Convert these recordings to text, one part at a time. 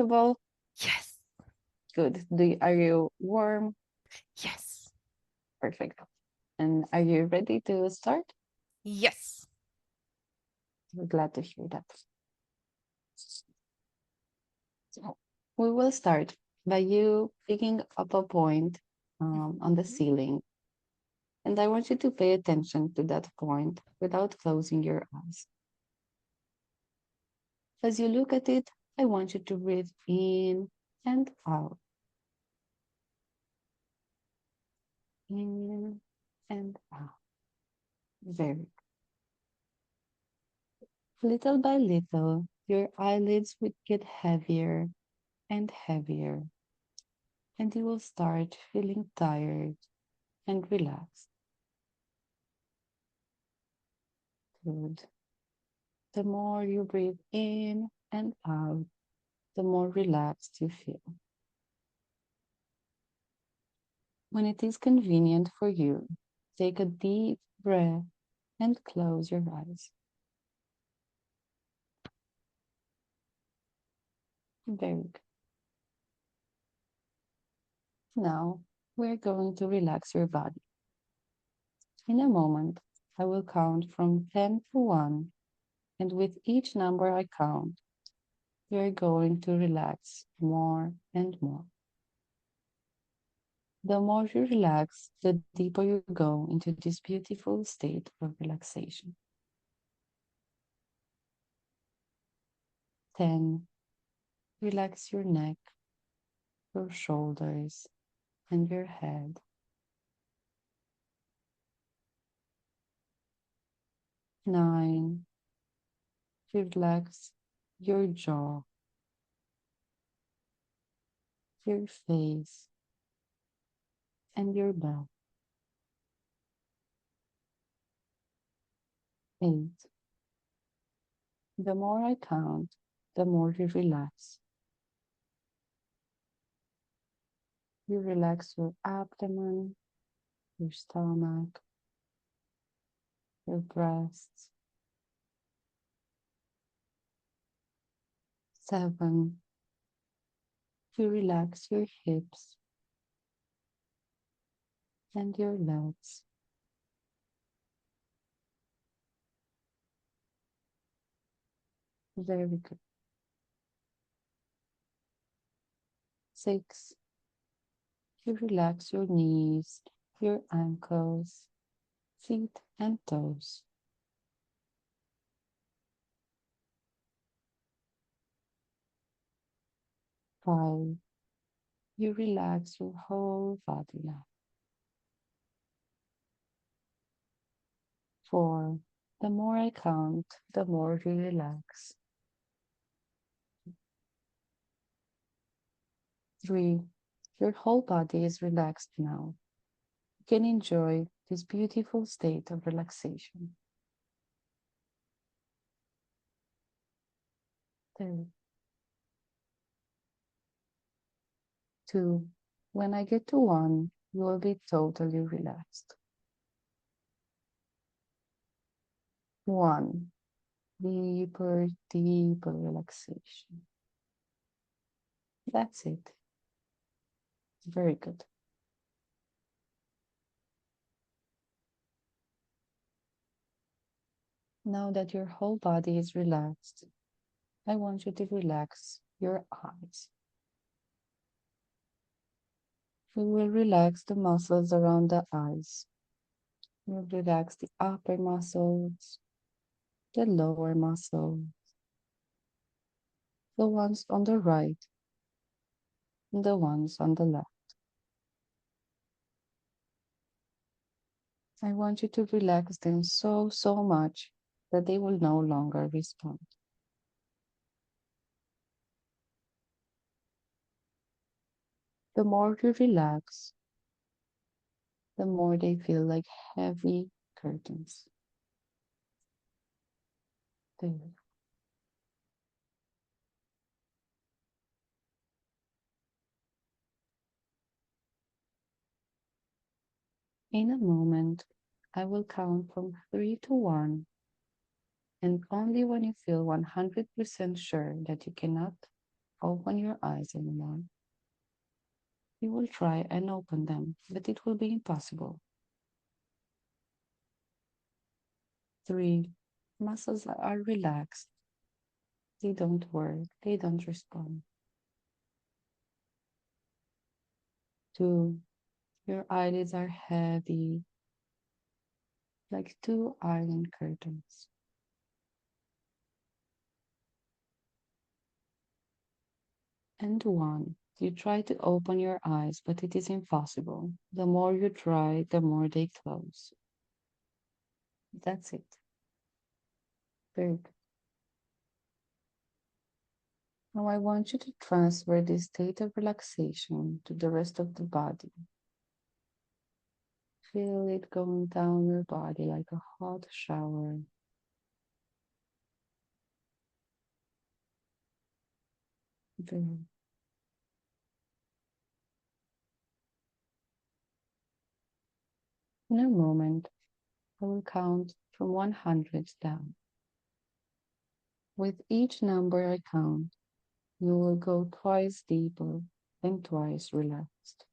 comfortable? Yes. Good. Are you warm? Yes. Perfect. And are you ready to start? Yes. We're glad to hear that. So we will start by you picking up a point on the Mhm. ceiling. And I want you to pay attention to that point without closing your eyes. As you look at it, I want you to breathe in and out, in and out. Very little by little, your eyelids would get heavier and heavier, and you will start feeling tired and relaxed. Good. The more you breathe in and out, the more relaxed you feel. When it is convenient for you, take a deep breath and close your eyes. Very good. Now, we're going to relax your body. In a moment, I will count from 10 to 1, and with each number I count, you're going to relax more and more. The more you relax, the deeper you go into this beautiful state of relaxation. 10. Relax your neck, your shoulders, and your head. 9. Relax your jaw, your face, and your back. 8. The more I count, the more you relax. You relax your abdomen, your stomach, your breasts. 7. You relax your hips and your legs. 'Very good. 6. You relax your knees, your ankles, feet, and toes. 5. You relax your whole body now. 4. The more I count, the more you relax. 3. Your whole body is relaxed now. You can enjoy this beautiful state of relaxation. 2. 2. When I get to 1, you will be totally relaxed. 1. Deeper, deeper relaxation. That's it. Very good. Now that your whole body is relaxed, I want you to relax your eyes. You will relax the muscles around the eyes. You'll relax the upper muscles, the lower muscles, the ones on the right, and the ones on the left. I want you to relax them so, so much that they will no longer respond. The more you relax, the more they feel like heavy curtains. There. In a moment, I will count from 3 to 1, and only when you feel 100% sure that you cannot open your eyes anymore. You will try and open them, but it will be impossible. 3. Muscles are relaxed. They don't work. They don't respond. 2. Your eyelids are heavy, like two iron curtains. And 1. You try to open your eyes, but it is impossible. The more you try, the more they close. That's it. Very good. Now I want you to transfer this state of relaxation to the rest of the body. Feel it going down your body like a hot shower. Very. In a moment, I will count from 100 down. With each number I count, you will go twice deeper and twice relaxed.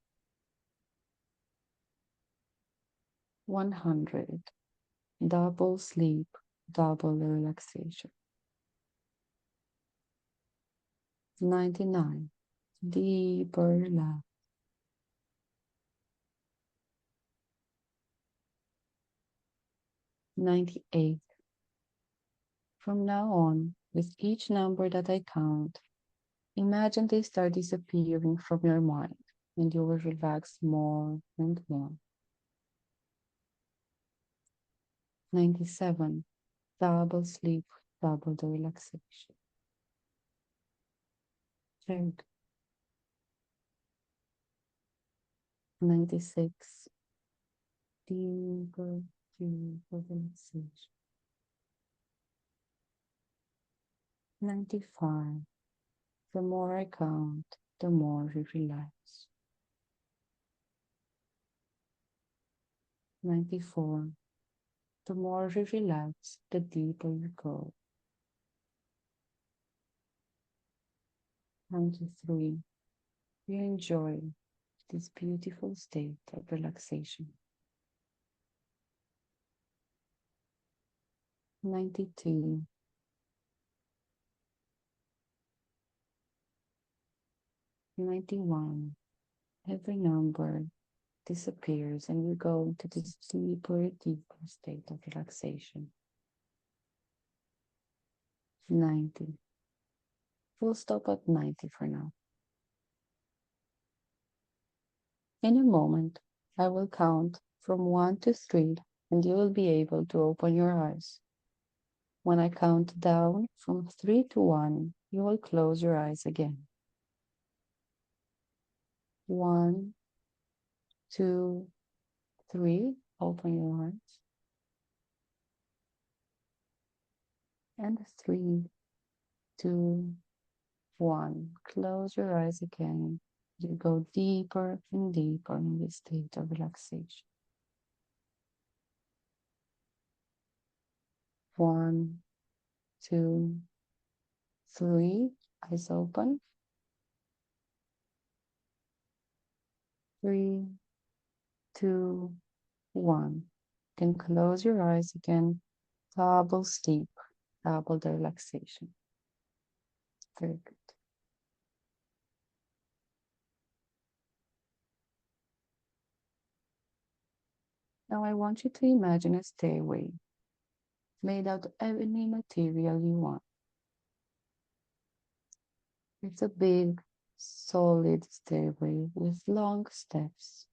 100. Double sleep, double relaxation. 99. Deeper relax. 98. From now on, with each number that I count, imagine they start disappearing from your mind and you will relax more and more. 97. Double sleep, double the relaxation. Very good. 96. Deeper, deeper relaxation. 95. The more I count, the more you relax. 94. The more you relax, the deeper you go. 93. You enjoy this beautiful state of relaxation. 92. 91. Every number disappears and we go into this deeper, deeper state of relaxation. 90. We'll stop at 90 for now. In a moment, I will count from 1 to 3 and you will be able to open your eyes. When I count down from 3 to 1, you will close your eyes again. 1, 2, 3, open your eyes. And 3, 2, 1, close your eyes again. You go deeper and deeper in this state of relaxation. 1, 2, 3, eyes open. 3, 2, 1. Then close your eyes again. Double sleep, double the relaxation. Very good. Now I want you to imagine a stairway made out of any material you want. It's a big, solid stairway with long steps.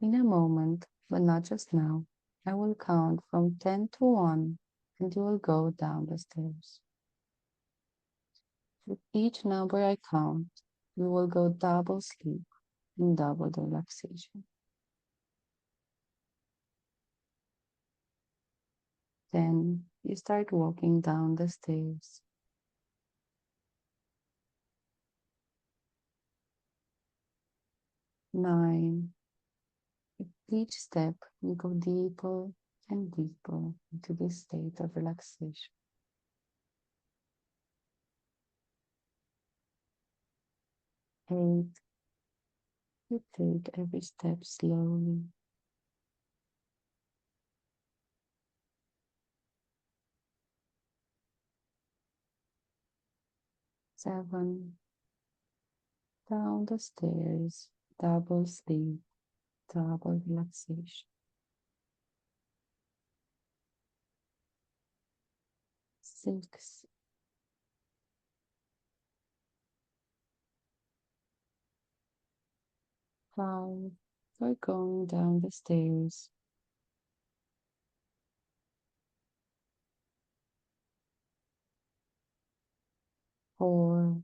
In a moment, but not just now, I will count from 10 to 1 and you will go down the stairs. With each number I count, you will go double sleep and double the relaxation. 10, you start walking down the stairs. 9, with each step you go deeper and deeper into this state of relaxation. 8. You take every step slowly. 7. Down the stairs, double sleep, double relaxation. 6. 5. We're going down the stairs. 4.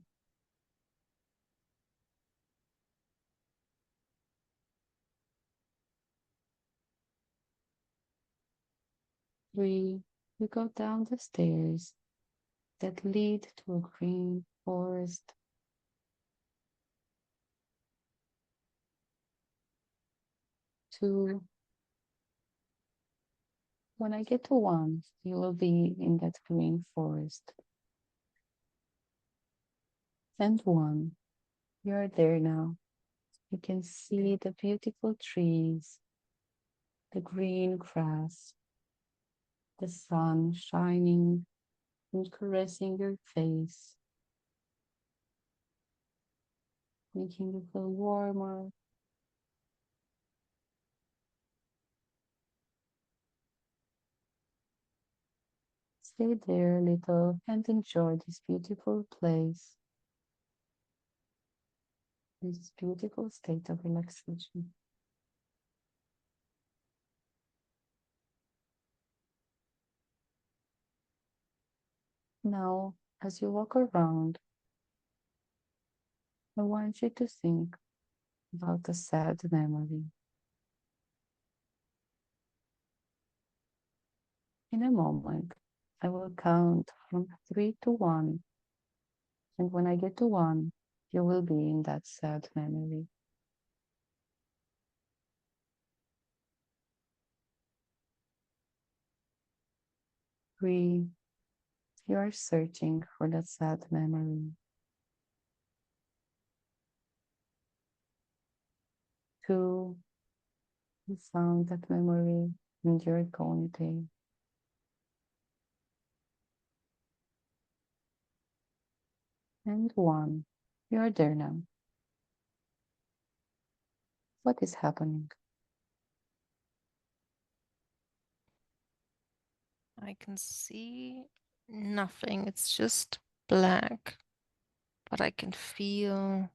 3. We go down the stairs that lead to a green forest. 2. When I get to 1, you will be in that green forest. And 1, you're there now. You can see the beautiful trees, the green grass, the sun shining and caressing your face, making you feel warmer. Stay there a little and enjoy this beautiful place, this beautiful state of relaxation. Now, as you walk around, I want you to think about a sad memory. In a moment, I will count from 3 to 1, and when I get to 1, you will be in that sad memory. 3, you are searching for that sad memory. 2, you found that memory and you're counting. And 1, you're there now. What is happening? I can see nothing. It's just black. But I can feel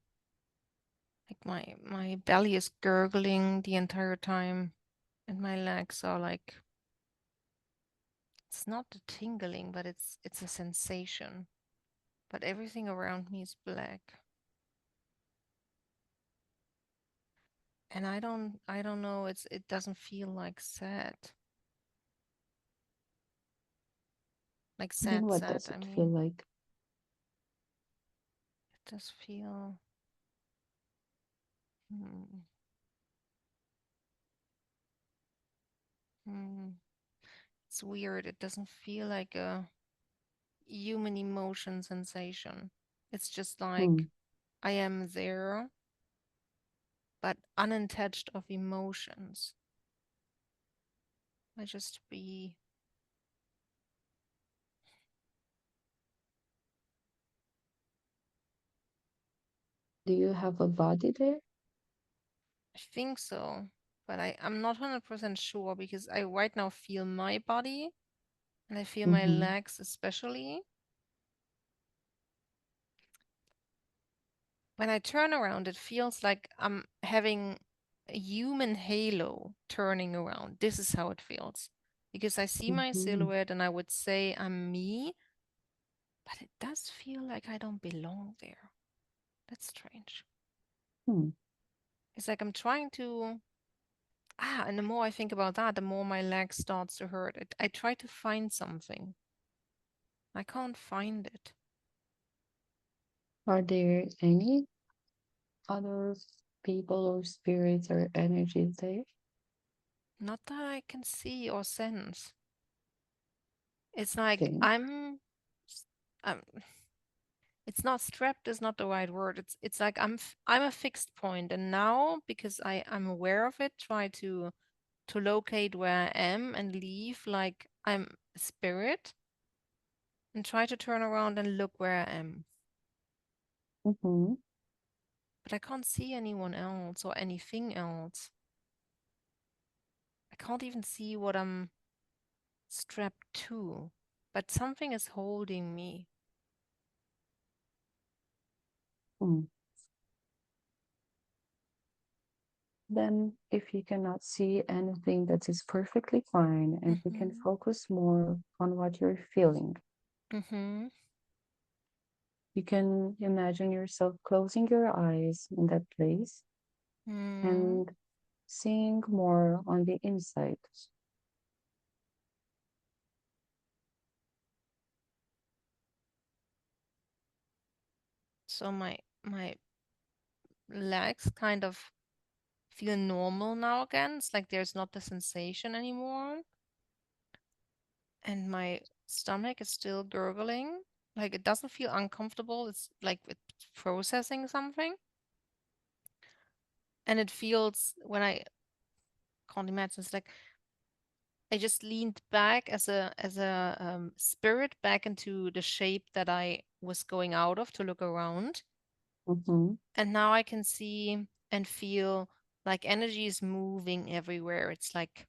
like my belly is gurgling the entire time. And my legs are like, it's not a tingling, but it's a sensation. But everything around me is black. And I don't know, it doesn't feel like sad. Like Then sad, what sad, does I it feel mean. like? It does feel hmm, hmm. It's weird. It doesn't feel like a human emotion sensation. It's just like Hmm. I am there, but unattached of emotions. I just be. Do you have a body there? I think so, but I'm not 100% sure because I right now feel my body and I feel my Mm-hmm. legs especially. When I turn around, it feels like I'm having a human halo turning around. This is how it feels. Because I see my Mm-hmm. silhouette and I would say I'm me, but it does feel like I don't belong there. That's strange. Hmm. It's like I'm trying to and the more I think about that, the more my leg starts to hurt. I try to find something. I can't find it. Are there any other people or spirits or energies there? Not that I can see or sense. It's like Think. I'm it's not strapped is not the right word. It's like I'm a fixed point, and now because I'm aware of it, try to locate where I am and leave like I'm a spirit, and try to turn around and look where I am. Mm-hmm. But I can't see anyone else or anything else. I can't even see what I'm strapped to, but something is holding me. Mm. Then, if you cannot see anything, that is perfectly fine, and you can Mm-hmm. focus more on what you're feeling. Mm-hmm. You can imagine yourself closing your eyes in that place Mm. and seeing more on the inside. So my legs kind of feel normal now again. It's like there's not the sensation anymore. And my stomach is still gurgling. Like it doesn't feel uncomfortable. It's like it's processing something. And it feels when I can't imagine, it's like I just leaned back as a spirit back into the shape that I was going out of to look around. Mm-hmm. And now I can see and feel like energy is moving everywhere. It's like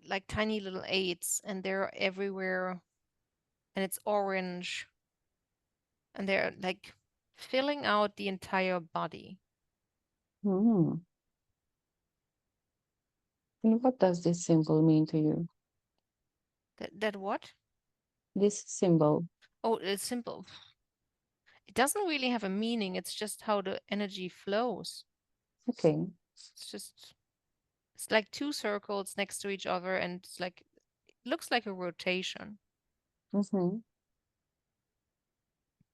like tiny little eights, and they're everywhere, and it's orange, and they're like filling out the entire body. Mm. And what does this symbol mean to you? That what? This symbol. Oh, it's simple. It doesn't really have a meaning. It's just how the energy flows. Okay. It's just it's like two circles next to each other, and it's like it looks like a rotation. Mm-hmm.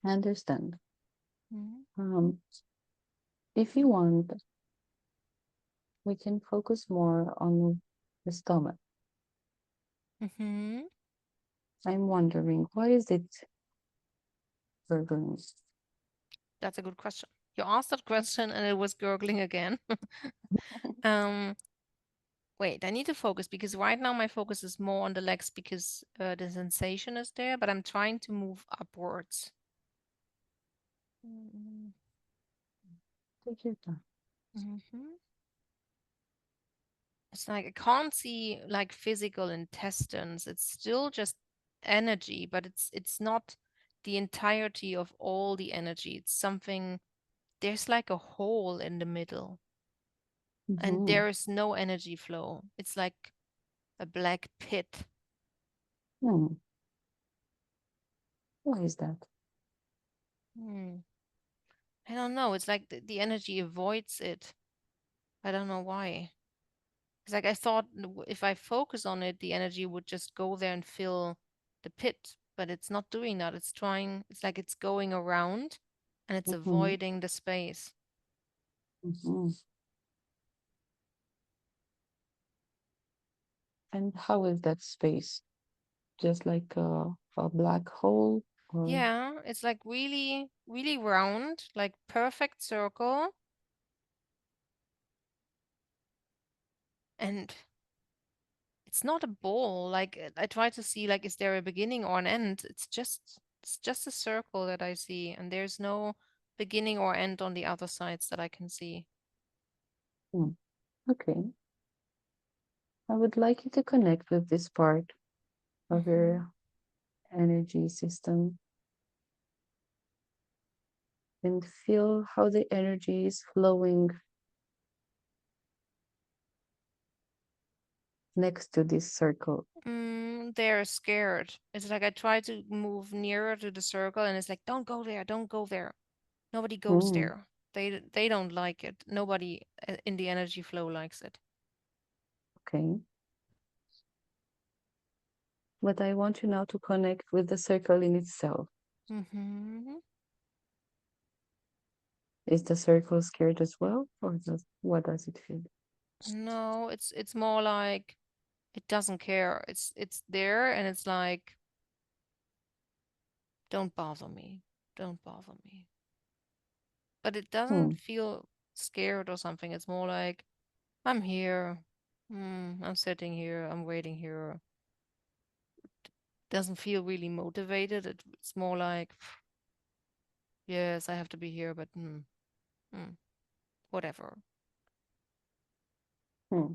I understand. Mm-hmm. Um, if you want, we can focus more on the stomach. Mm-hmm. I'm wondering, what is it gurgling? That's a good question. You asked that question and it was gurgling again. um, Wait, I need to focus because right now my focus is more on the legs because the sensation is there, but I'm trying to move upwards. Mm-hmm. Take your time. It's like I can't see like physical intestines. It's still just energy, but it's not the entirety of all the energy. It's something, there's like a hole in the middle, and Mm-hmm. there is no energy flow. It's like a black pit. Hmm. Why is that? Hmm. I don't know. It's like the energy avoids it. I don't know why. It's like I thought if I focus on it, the energy would just go there and fill the pit, but it's not doing that. It's trying, it's like it's going around and it's Mm-hmm. avoiding the space. Mm-hmm. And how is that space? Just like a black hole? Or Yeah, it's like really, really round, like perfect circle. And it's not a ball. Like I try to see like is there a beginning or an end? It's just a circle that I see, and there's no beginning or end on the other sides that I can see. hmm. Okay. I would like you to connect with this part of Mm-hmm. your energy system and feel how the energy is flowing next to this circle. They're scared. It's like I try to move nearer to the circle, and it's like, don't go there, don't go there. Nobody goes Hmm. there. They don't like it. Nobody in the energy flow likes it. Okay. But I want you now to connect with the circle in itself. Mm-hmm. Is the circle scared as well, or what does it feel? No, it's more like it doesn't care. It's there, and it's like, don't bother me. Don't bother me. But it Hmm. doesn't feel scared or something. It's more like, I'm here. I'm sitting here. I'm waiting here. Doesn't feel really motivated. It's more like, yes, I have to be here, but whatever. Hmm.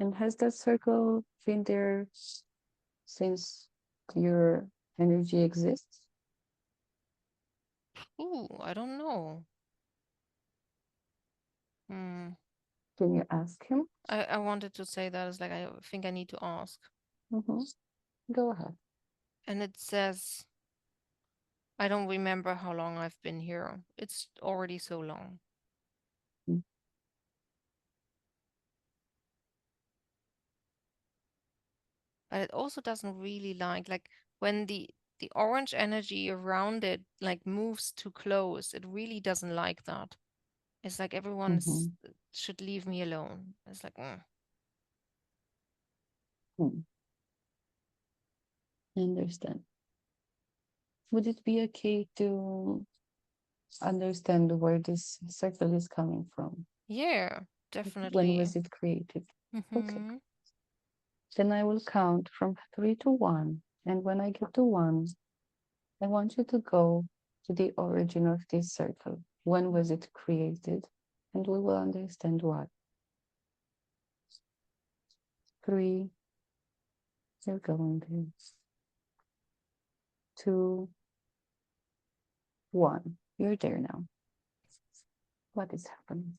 And has that circle been there since your energy exists? Ooh, I don't know. Hmm. Can you ask him? I wanted to say that. It's like, I think I need to ask. Mm-hmm. Go ahead. And it says, I don't remember how long I've been here. It's already so long. Mm. But it also doesn't really like when the orange energy around it like moves too close. It really doesn't like that. It's like everyone Mm-hmm. should leave me alone. It's like, Hmm. I understand. Would it be okay to understand where this circle is coming from? yeah, When definitely. was it created? Okay. Mm-hmm. Then I will count from 3 to 1. And when I get to 1, I want you to go to the origin of this circle. When was it created? And we will understand why. 3, you're going there. 2, 1, you're there now. What is happening?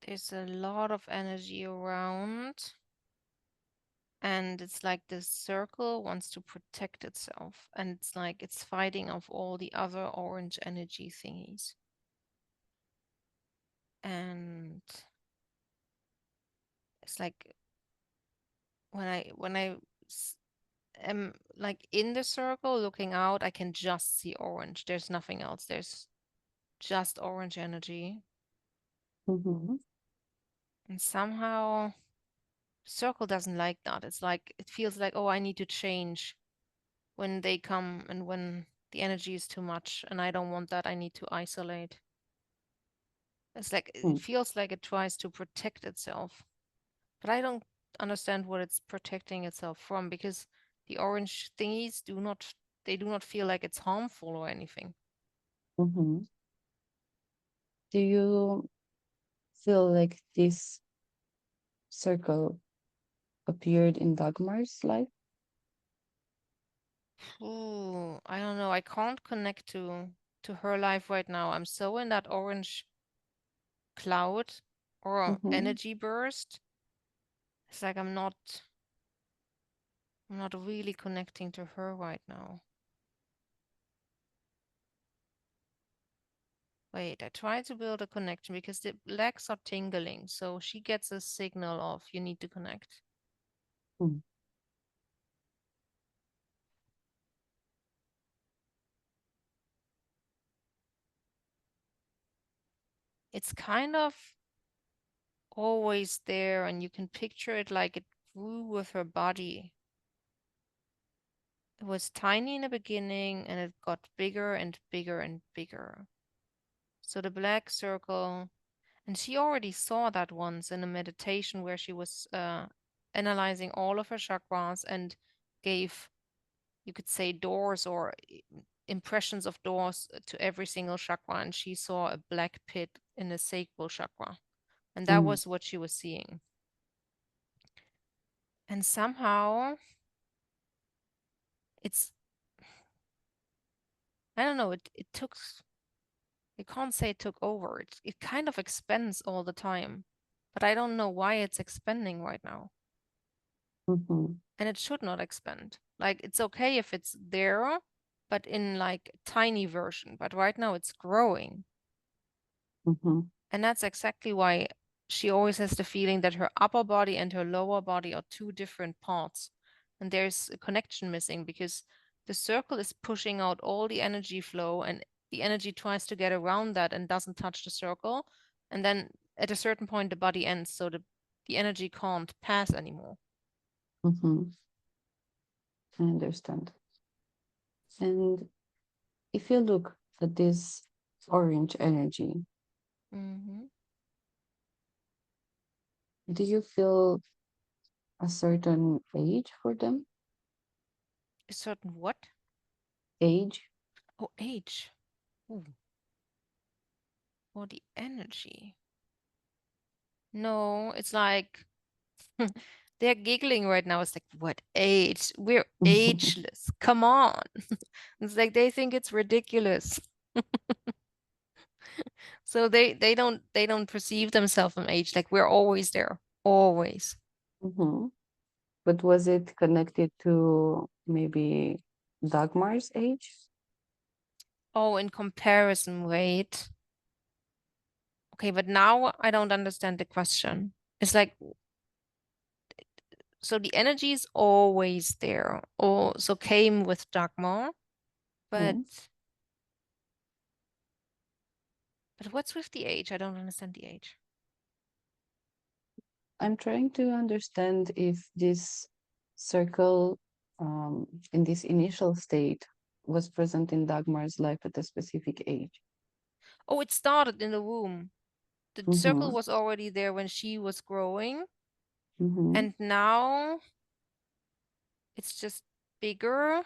There's a lot of energy around. And it's like this circle wants to protect itself. And it's like it's fighting off all the other orange energy thingies. And it's like when I am like in the circle looking out, I can just see orange. There's nothing else. There's just orange energy. Mm-hmm. And somehow circle doesn't like that. It's like it feels like, oh, I need to change when they come and when the energy is too much and I don't want that. I need to isolate. It's like it Mm. feels like it tries to protect itself. But I don't understand what it's protecting itself from because the orange thingies do not feel like it's harmful or anything. Mm-hmm. Do you feel like this circle appeared in Dagmar's life? Ooh, I don't know. I can't connect to her life right now. I'm so in that orange cloud or Mm-hmm. energy burst. It's like I'm not really connecting to her right now. Wait, I try to build a connection because the legs are tingling, so she gets a signal of you need to connect. Mm. It's kind of always there, and you can picture it like it grew with her body. It was tiny in the beginning, and it got bigger and bigger and bigger. So the black circle, and she already saw that once in a meditation where she was analyzing all of her chakras and gave, you could say, doors or impressions of doors to every single chakra, and she saw a black pit in the sacral chakra, and that Mm. was what she was seeing. And somehow it's, I don't know, it took, you can't say it took over. It kind of expands all the time, but I don't know why it's expanding right now. Mm-hmm. And it should not expand. Like it's okay if it's there, but in like tiny version. But right now it's growing. Mm-hmm. And that's exactly why she always has the feeling that her upper body and her lower body are two different parts. And there's a connection missing because the circle is pushing out all the energy flow and the energy tries to get around that and doesn't touch the circle. And then at a certain point, the body ends. So the energy can't pass anymore. Mm-hmm. I understand. And if you look at this orange energy, do you feel a certain age for them? A certain what? Age? Oh, age. Ooh. Or the energy. No, it's like they're giggling right now. It's like, what age? We're ageless. Come on. It's like they think it's ridiculous. So they don't perceive themselves from age. Like we're always there. Always. But was it connected to maybe Dagmar's age? Oh, in comparison, wait. Okay, but now I don't understand the question. It's like, so the energy is always there. Or so came with Dagmar, but Mm. what's with the age? I don't understand the age. I'm trying to understand if this circle in this initial state was present in Dagmar's life at a specific age. Oh, it started in the womb. The circle Mm-hmm. was already there when she was growing, Mm-hmm. and now it's just bigger.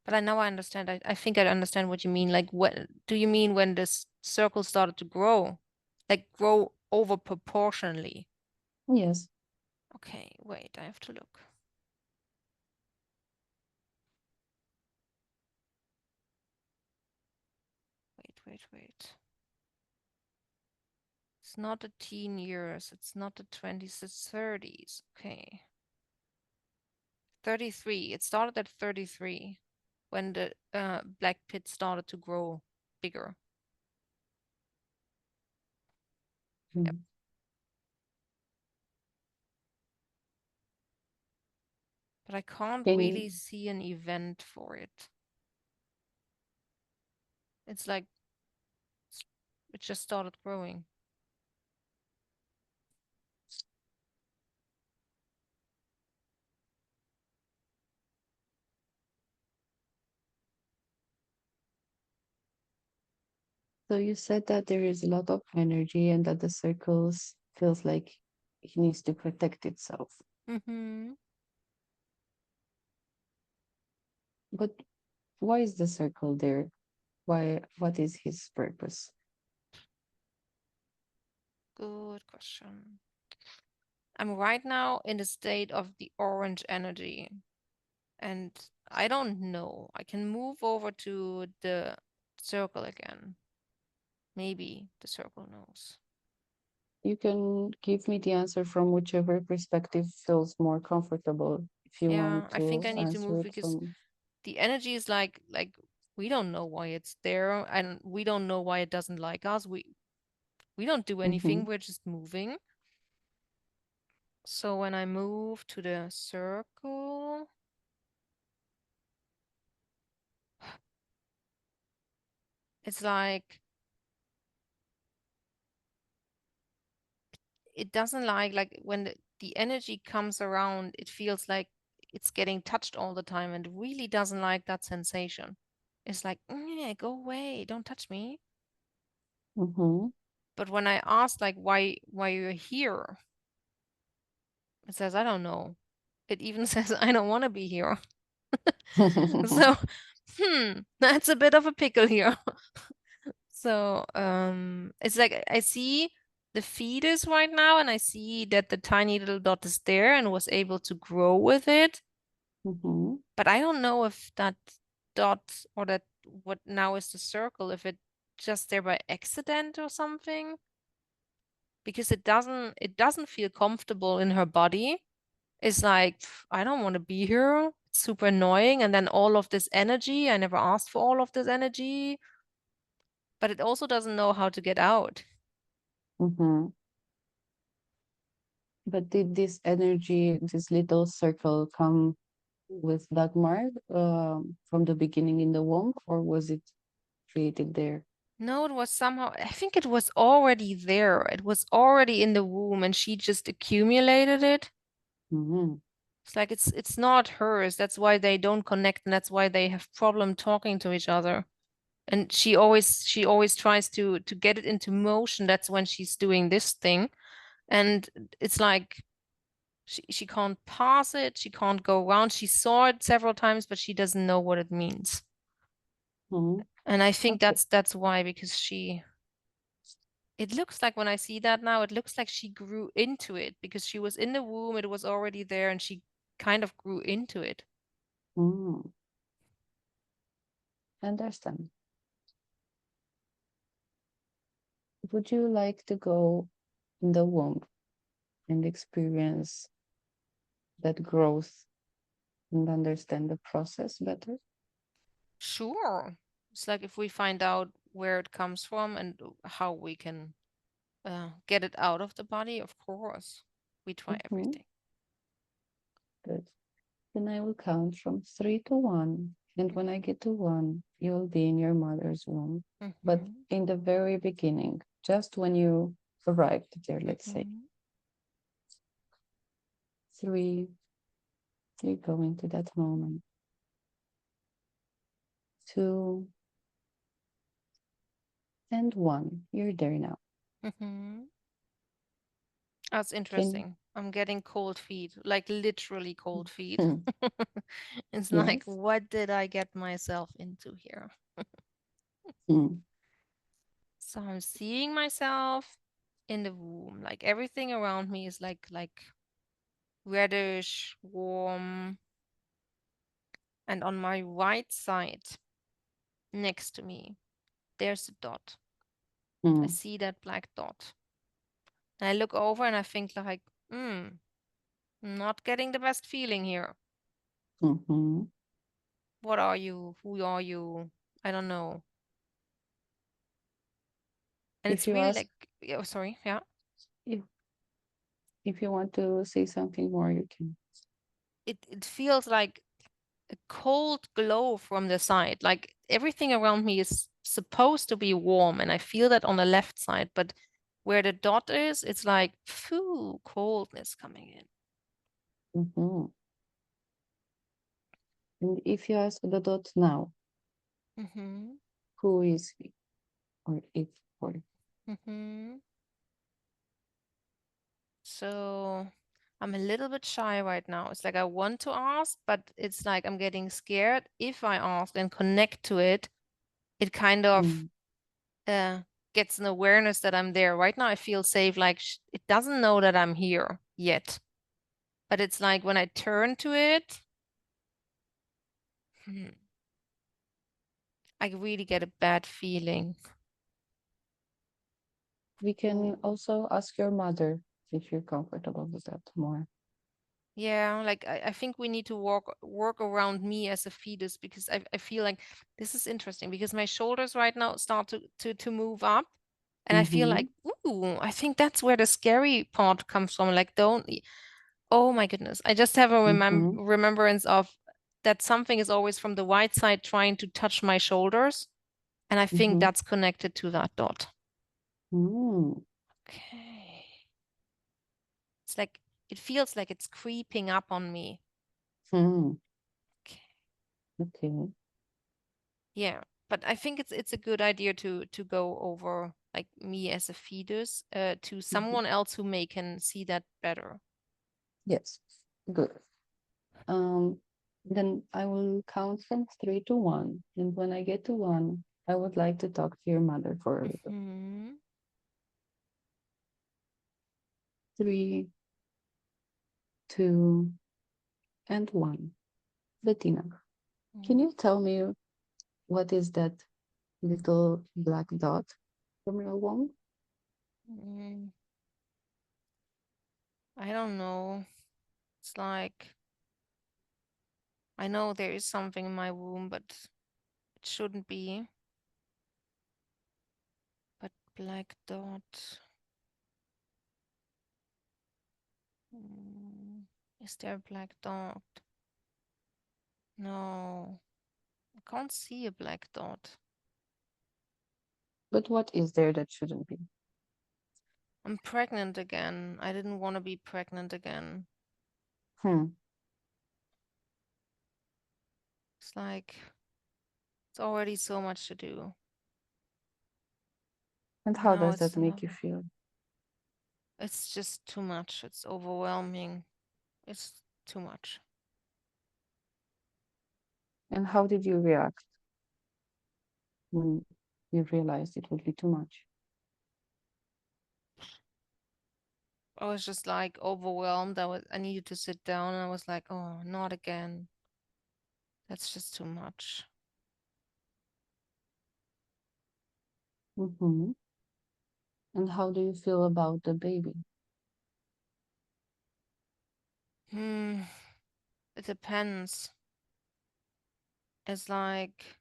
But I understand. I think I understand what you mean. Like, what do you mean when this circle started to grow? Like, grow over proportionally. Yes. Okay, wait, I have to look. Wait. It's not the teen years. It's not the 20s, it's 30s. Okay. 33. It started at 33 when the black pit started to grow bigger. Yep. Mm. But I can't Can you really see an event for it. It's like it just started growing. So you said that there is a lot of energy and that the circles feels like it needs to protect itself. Mm-hmm. But why is the circle there? What is his purpose? Good question. I'm right now in the state of the orange energy, and I don't know. I can move over to the circle again. Maybe the circle knows. You can give me the answer from whichever perspective feels more comfortable. If you Yeah, want I think to I need to answer move it because from. the energy is like we don't know why it's there, and we don't know why it doesn't like us. We don't do Mm-hmm. anything. We're just moving. So when I move to the circle, it's like it doesn't like when the energy comes around, it feels like it's getting touched all the time and really doesn't like that sensation. It's like, yeah, go away, don't touch me. Mm-hmm. But when I ask like why you're here, it says, I don't know. It even says I don't want to be here. So, that's a bit of a pickle here. So, it's like I see the fetus right now, and I see that the tiny little dot is there and was able to grow with it. Mm-hmm. But I don't know if that dot or that what now is the circle, if it just there by accident or something, because it doesn't feel comfortable in her body. It's like, I don't want to be here. It's super annoying. And then all of this energy, I never asked for all of this energy, but it also doesn't know how to get out. Mm-hmm. But did this energy, this little circle, come with Dagmar from the beginning in the womb, or was it created there? No, it was somehow, I think it was already there. It was already in the womb and she just accumulated it. Mm-hmm. It's like it's not hers. That's why they don't connect, and that's why they have problem talking to each other. And she always tries to get it into motion. That's when she's doing this thing. And it's like she can't pass it, she can't go around. She saw it several times, but she doesn't know what it means. Mhm. And I think Okay. that's why, because it looks like, when I see that now, it looks like she grew into it, because she was in the womb, it was already there, and she kind of grew into it. Mm. Understand. Would you like to go in the womb and experience that growth and understand the process better? Sure. It's like if we find out where it comes from and how we can get it out of the body, of course, we try Mm-hmm. everything. Good. Then I will count from 3 to 1. And when I get to 1, you'll be in your mother's womb. But Mm-hmm. in the very beginning, just when you arrived there, let's say, Mm-hmm. 3, you go into that moment. 2 and 1, you're there now. Mm-hmm. That's Can interesting. I'm getting cold feet, like literally cold feet. Hmm. It's like, Yes. what did I get myself into here? Hmm. So I'm seeing myself in the womb. Like everything around me is like reddish, warm. And on my right side, next to me, there's a dot. I Hmm. see that black dot. And I look over and I think like, not getting the best feeling here. Mm-hmm. What are you? Who are you? I don't know. And If it's you really ask, like, oh, sorry, yeah. if, if you want to say something more, you can. It feels like a cold glow from the side. Like everything around me is supposed to be warm, and I feel that on the left side, but where the dot is, it's like, phew, coldness coming in. Mm-hmm. And if you ask the dot now, Mm-hmm. who is he or it for? Mm-hmm. So I'm a little bit shy right now. It's like I want to ask, but it's like I'm getting scared. If I ask and connect to it, it kind of Mm. uh, gets an awareness that I'm there. Right now, I feel safe. Like it doesn't know that I'm here yet. But it's like when I turn to it, I really get a bad feeling. We can Ooh. also ask your mother if you're comfortable with that more. Yeah, like I think we need to work around me as a fetus, because I feel like this is interesting, because my shoulders right now start to move up, and I feel Mm-hmm. like, ooh, I think that's where the scary part comes from. Like, oh my goodness, I just have a Mm-hmm. remembrance of that something is always from the right side trying to touch my shoulders, and I think Mm-hmm. that's connected to that dot. Mm. Okay. It's like it feels like it's creeping up on me. Mm. Okay. Okay. Yeah, but I think it's a good idea to go over like me as a fetus to Mm-hmm. someone else who may can see that better. Yes. Good. Um, then I will count from 3 to 1. And when I get to 1, I would like to talk to your mother for a little. Hmm. 3, 2, and 1. Bettina, can you tell me what is that little black dot from your womb? Mm, I don't know. It's like I know there is something in my womb, but it shouldn't be. But black dot. Mm, is there a black dot? No, I can't see a black dot. But what is there that shouldn't be? I'm pregnant again. I didn't want to be pregnant again. Hmm. It's like it's already so much to do. And how Now does it's that make you another. feel? It's just too much. It's overwhelming. It's too much. And how did you react when you realized it would be too much? I was just like overwhelmed. I needed to sit down and I was like, oh, not again. That's just too much. Mm-hmm. And how do you feel about the baby? It depends. It's like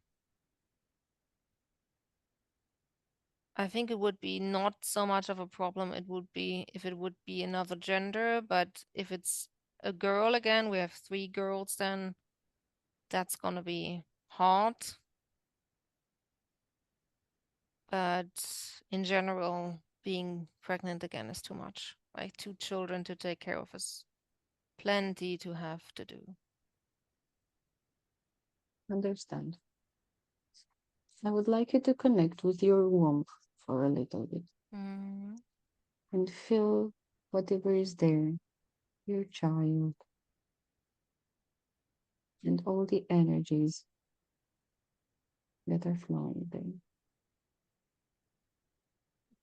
I think it would be not so much of a problem. It would be if it would be another gender, but if it's a girl again, we have 3 girls, then that's gonna be hard. But in general, being pregnant again is too much. Like 2 children to take care of is plenty to have to do. Understand. I would like you to connect with your womb for a little bit Mm, and feel whatever is there, your child, and all the energies that are flowing there.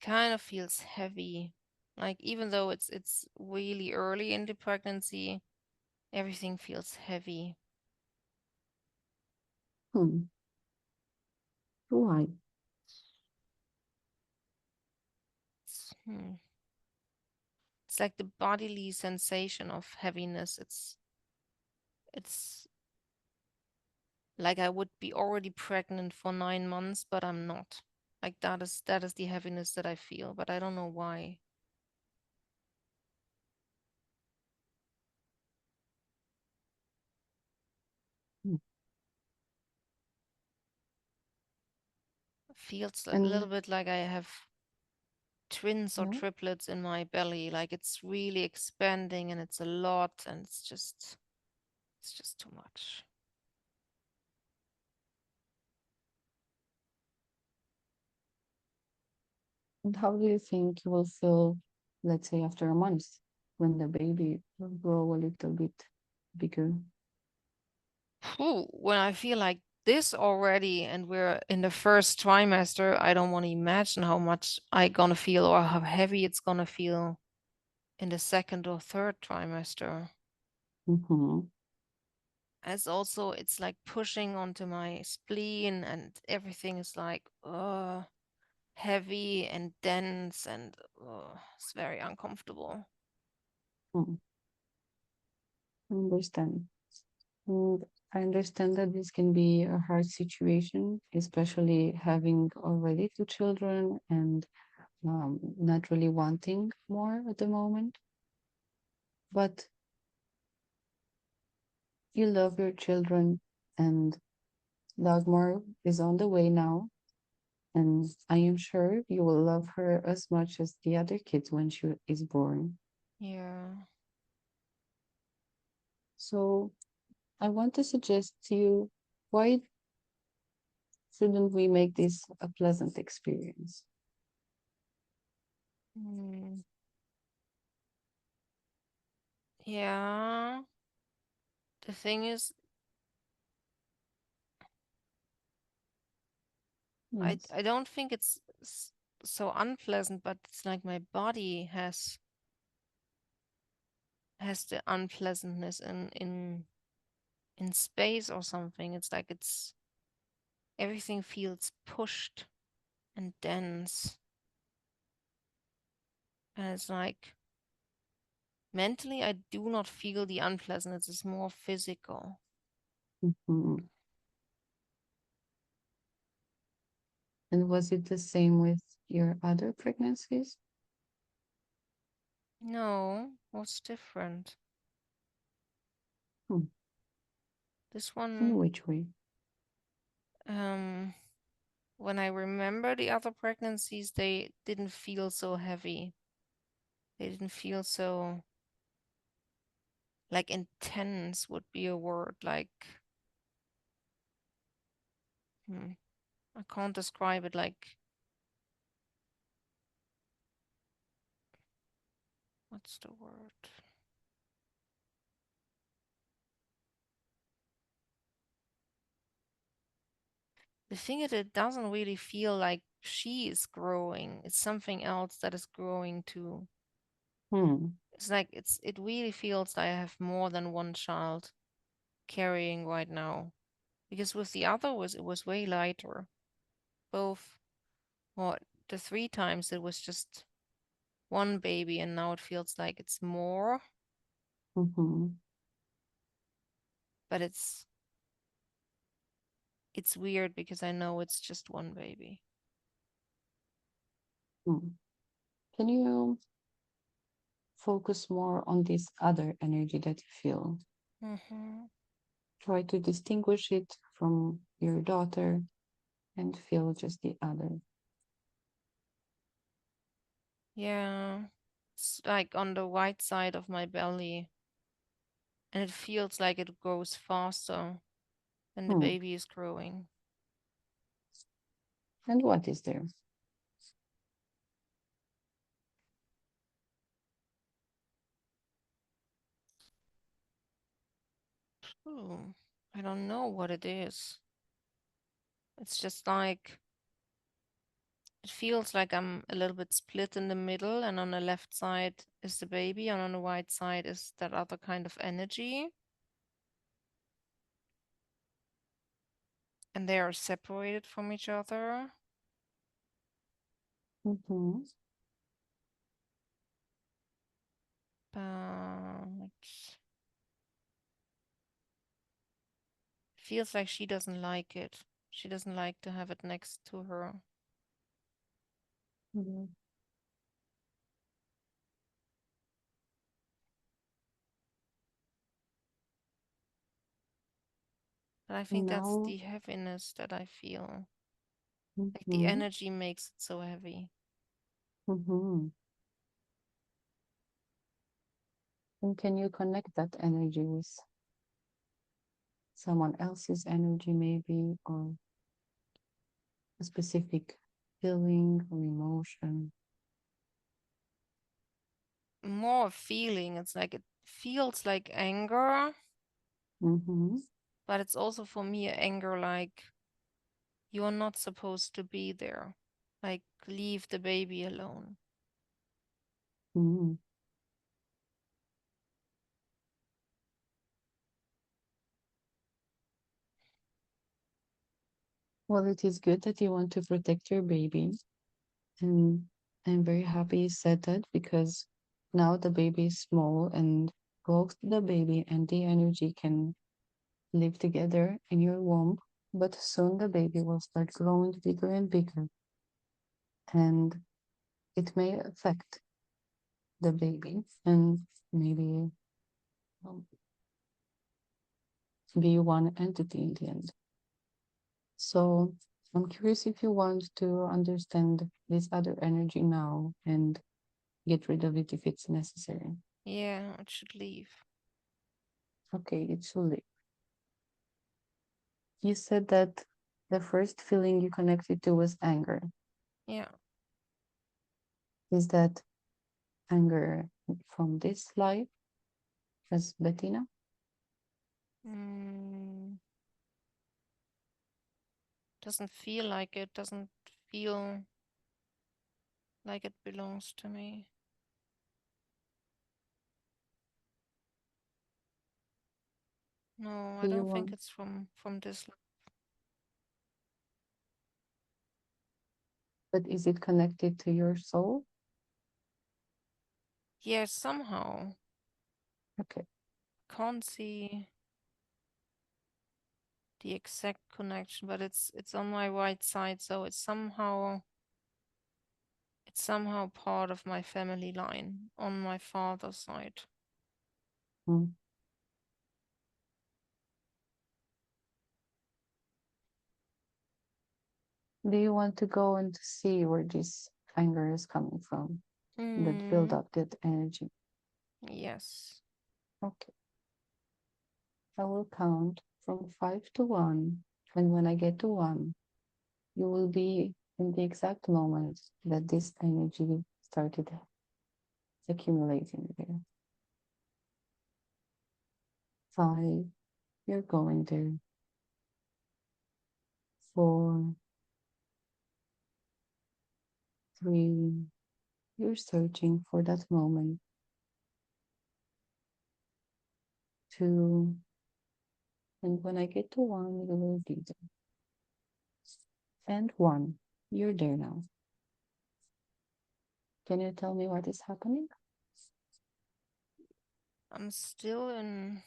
kind of feels heavy. Like even though it's really early in the pregnancy, everything feels heavy. Hmm. Why? Hmm. It's like the bodily sensation of heaviness. It's like I would be already pregnant for 9 months, but I'm not. Like that is the heaviness that I feel, but I don't know why. Hmm. It feels a little And bit like I have twins or yeah, triplets in my belly. Like it's really expanding and it's a lot and it's just too much. and how do you think you will feel, let's say, after a month when the baby will grow a little bit bigger? Ooh, when I feel like this already and we're in the first trimester, I don't want to imagine how much I gonna feel or how heavy it's gonna feel in the second or third trimester. Mm-hmm. As also it's like pushing onto my spleen and everything is like heavy and dense and it's very uncomfortable. Hmm. I understand. And I understand that this can be a hard situation, especially having already 2 children and not really wanting more at the moment. But you love your children, and Dagmar is on the way now. And I am sure you will love her as much as the other kids when she is born. Yeah. So I want to suggest to you, why shouldn't we make this a pleasant experience? Mm. Yeah. The thing is, Yes. I don't think it's so unpleasant, but it's like my body has the unpleasantness in space or something. It's like it's everything feels pushed and dense. And it's like mentally I do not feel the unpleasantness. It's more physical. Mhm. And was it the same with your other pregnancies? No, what's different? Hmm. This In one, which way? um, when I remember the other pregnancies, they didn't feel so heavy. They didn't feel so like intense would be a word. Like I can't describe it like, what's the word? The thing is, it doesn't really feel like she is growing. It's something else that is growing too. It's like it really feels like I have more than one child carrying right now. Because with the other it was way lighter. Both, or the 3 times it was just one baby, and now it feels like it's more. But it's weird because I know it's just one baby. Can you focus more on this other energy that you feel? Try to distinguish it from your daughter and feel just the other. Yeah, it's like on the right side of my belly, and it feels like it grows faster than the baby is growing. And what is there? Oh, I don't know what it is. It's just like, it feels like I'm a little bit split in the middle, and on the left side is the baby, and on the right side is that other kind of energy. And they are separated from each other. But feels like she doesn't like it. She doesn't like to have it next to her. But I think that's Now, the heaviness that I feel. Like the energy makes it so heavy. And can you connect that energy with someone else's energy, maybe, or a specific feeling or emotion? More feeling. It's like it feels like anger, but it's also for me anger like you are not supposed to be there. Like leave the baby alone. Well, it is good that you want to protect your baby. And I'm very happy you said that, because now the baby is small and close to the baby, and the energy can live together in your womb. But soon the baby will start growing bigger and bigger, and it may affect the baby and maybe be one entity in the end. So I'm curious if you want to understand this other energy now and get rid of it if it's necessary. Yeah, it should leave. Okay, it should leave. You said that the first feeling you connected to was anger. Yeah. Is that anger from this life as Bettina? Doesn't feel like it. Doesn't feel like it belongs to me. No, I Do you don't think want, it's from this. but is it connected to your soul? Yeah, somehow. Okay. Can't see the exact connection, but it's on my right side, so it's somehow part of my family line on my father's side. Mm. Do you want to go and see where this anger is coming from? That build up that energy. Yes. Okay. I will count from 5 to 1. And when I get to 1, you will be in the exact moment that this energy started accumulating there. 5, you're going there. 4, 3, you're searching for that moment. 2, and when I get to 1, you will be there. And 1, you're there now. Can you tell me what is happening? I'm still in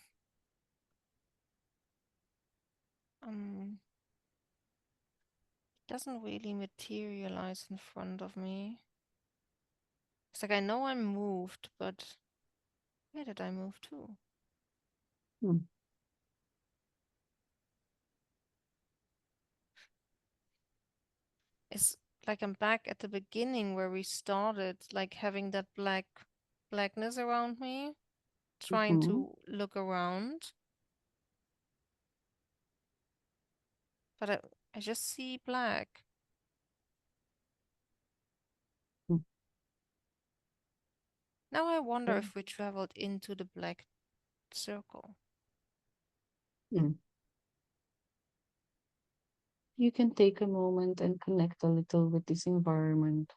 doesn't really materialize in front of me. It's like I know I moved, but where did I move to? Hmm. It's like I'm back at the beginning where we started, like having that blackness around me, trying Mm-hmm. to look around. But I just see black. Hmm. Now I wonder Okay. if we traveled into the black circle. Hmm. You can take a moment and connect a little with this environment.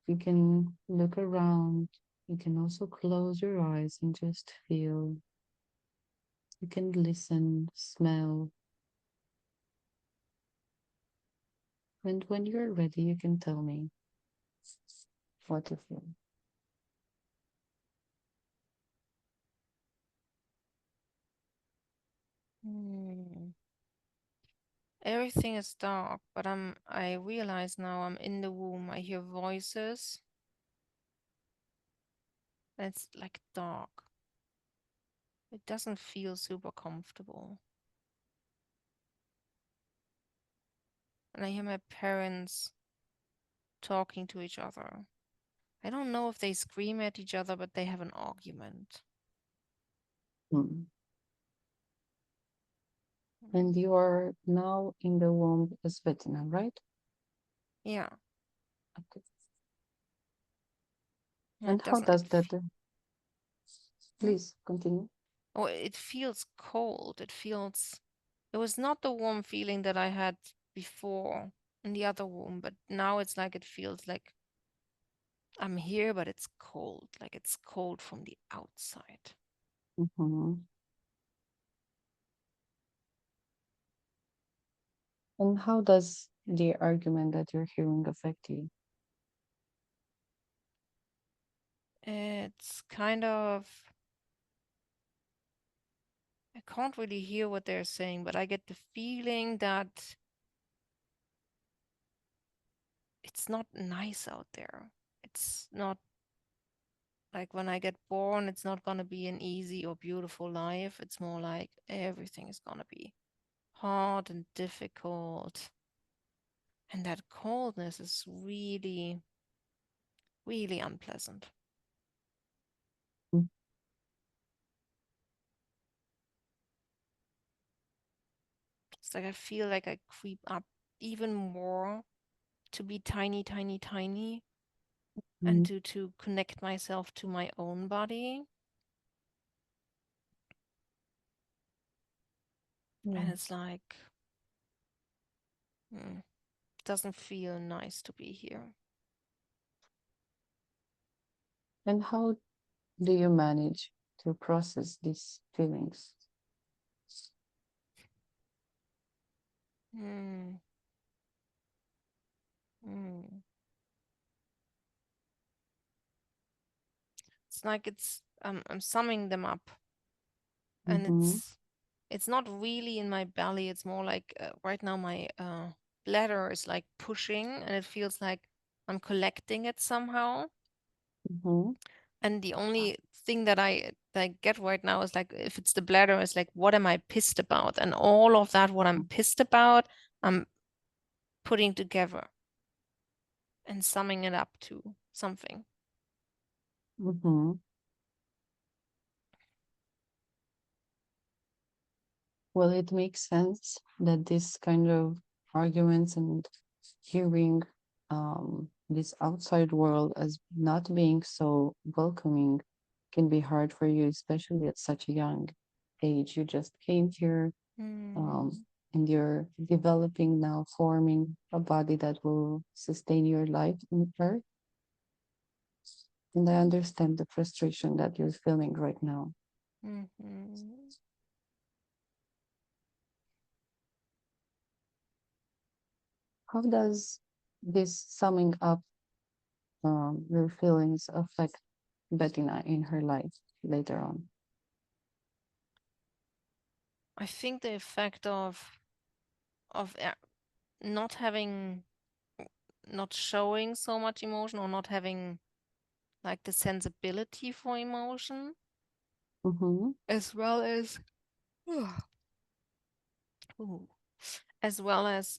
You can look around. You can also close your eyes and just feel. You can listen, smell. And when you're ready, you can tell me what you feel. Hmm. Everything is dark, but I realize now I'm in the womb. I hear voices. And it's like dark. It doesn't feel super comfortable. And I hear my parents talking to each other. I don't know if they scream at each other, but they have an argument. Hmm. And you are now in the womb as Bettina, right? Yeah, Okay. And it how doesn't. does that? Please continue. Oh, it feels cold. It feels. It was not the warm feeling that I had before in the other womb, but now it's like it feels like I'm here, but it's cold. Like it's cold from the outside. Mm-hmm. And how does the argument that you're hearing affect you? It's kind of. I can't really hear what they're saying, but I get the feeling that it's not nice out there. It's not like when I get born, it's not going to be an easy or beautiful life. It's more like everything is going to be hard and difficult. And that coldness is really, really unpleasant. Mm. It's like I feel like I creep up even more to be tiny, tiny, tiny and Mm. to connect myself to my own body. And Yeah. it's like, it doesn't feel nice to be here. And how do you manage to process these feelings? Mm, mm. It's like I'm summing them up, and Mm-hmm. it's not really in my belly. It's more like right now my bladder is like pushing, and it feels like I'm collecting it somehow. Mm-hmm. And the only thing that I get right now is like if it's the bladder, it's like what am I pissed about? And all of that, what I'm pissed about, I'm putting together and summing it up to something. Mm-hmm. Well, it makes sense that this kind of arguments and hearing this outside world as not being so welcoming can be hard for you, especially at such a young age. You just came here, um, Mm. and you're developing now, forming a body that will sustain your life on Earth. And I understand the frustration that you're feeling right now. Mm-hmm. How does this summing up your feelings affect Bettina in her life later on? I think the effect of not having, not showing so much emotion, or not having like the sensibility for emotion, Mm-hmm. as well as ooh, as well as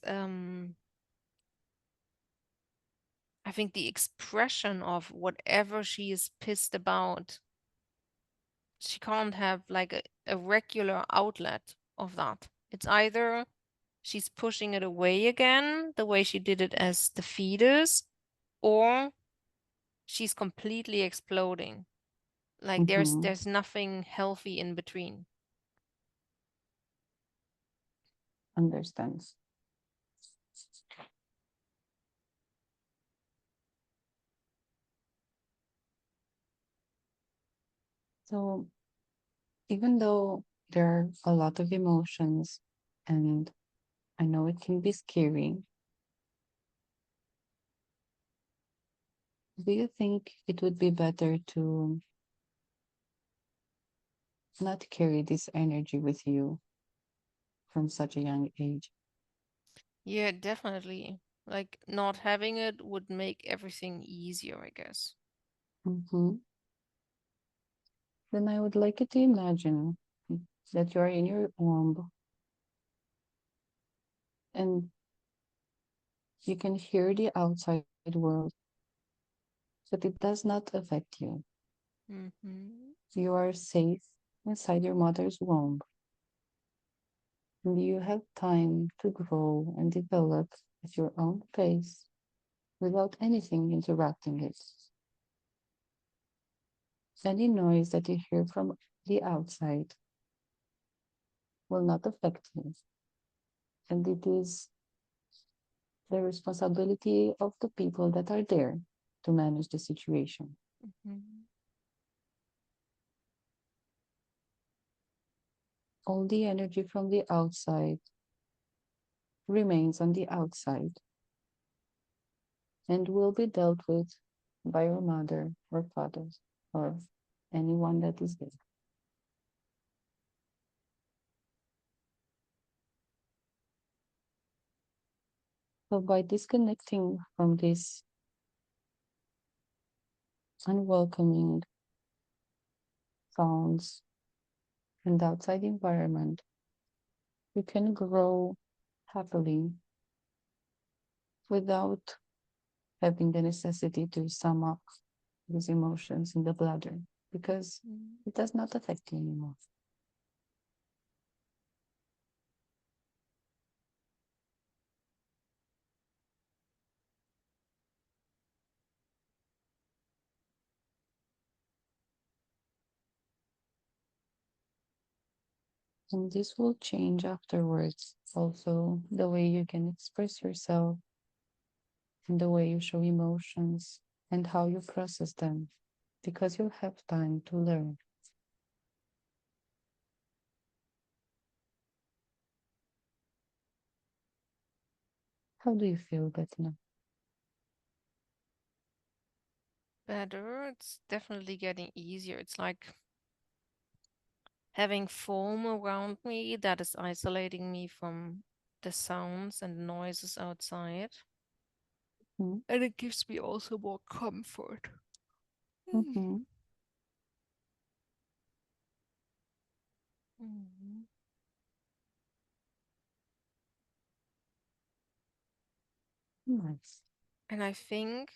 I think the expression of whatever she is pissed about, she can't have like a regular outlet of that. It's either she's pushing it away again, the way she did it as the fetus, or she's completely exploding. Like Mm-hmm. there's nothing healthy in between. Understands. So even though there are a lot of emotions, and I know it can be scary, do you think it would be better to not carry this energy with you from such a young age? Yeah, definitely. Like not having it would make everything easier, I guess. Mm-hmm. Then I would like you to imagine that you're in your womb and you can hear the outside world, but it does not affect you. Mm-hmm. You are safe inside your mother's womb, and you have time to grow and develop at your own pace without anything interrupting it. Any noise that you hear from the outside will not affect you, and it is the responsibility of the people that are there to manage the situation. Mm-hmm. All the energy from the outside remains on the outside and will be dealt with by your mother or father or anyone that is there. So by disconnecting from this unwelcoming sounds and outside environment, you can grow happily without having the necessity to sum up these emotions in the bladder because Mm-hmm. it does not affect you anymore. And this will change afterwards. Also, the way you can express yourself and the way you show emotions and how you process them because you'll have time to learn. How do you feel, Bettina? Better. It's definitely getting easier. It's like having foam around me that is isolating me from the sounds and noises outside. Mm-hmm. And it gives me also more comfort. Mm. Mm-hmm. Mhm. Nice. And I think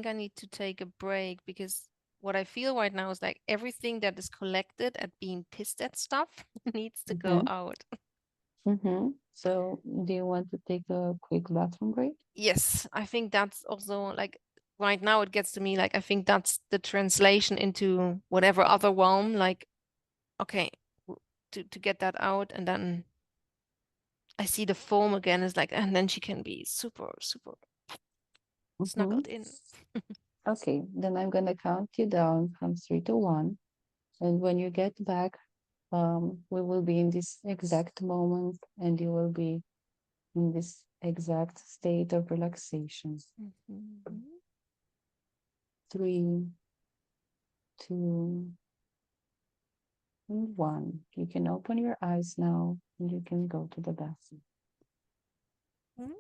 I need to take a break because what I feel right now is like everything that is collected at being pissed at stuff needs to go Mm-hmm. out. So, do you want to take a quick bathroom break? Yes, I think that's also like right now it gets to me like I think that's the translation into whatever other realm. Like, okay, to get that out, and then I see the foam again is like, and then she can be super, super Mm-hmm. snuggled in. Okay, then I'm gonna count you down from 3 to 1. And when you get back, we will be in this exact moment and you will be in this exact state of relaxation. Mhm. 3, 2, and 1. You can open your eyes now and you can go to the bathroom. Mm.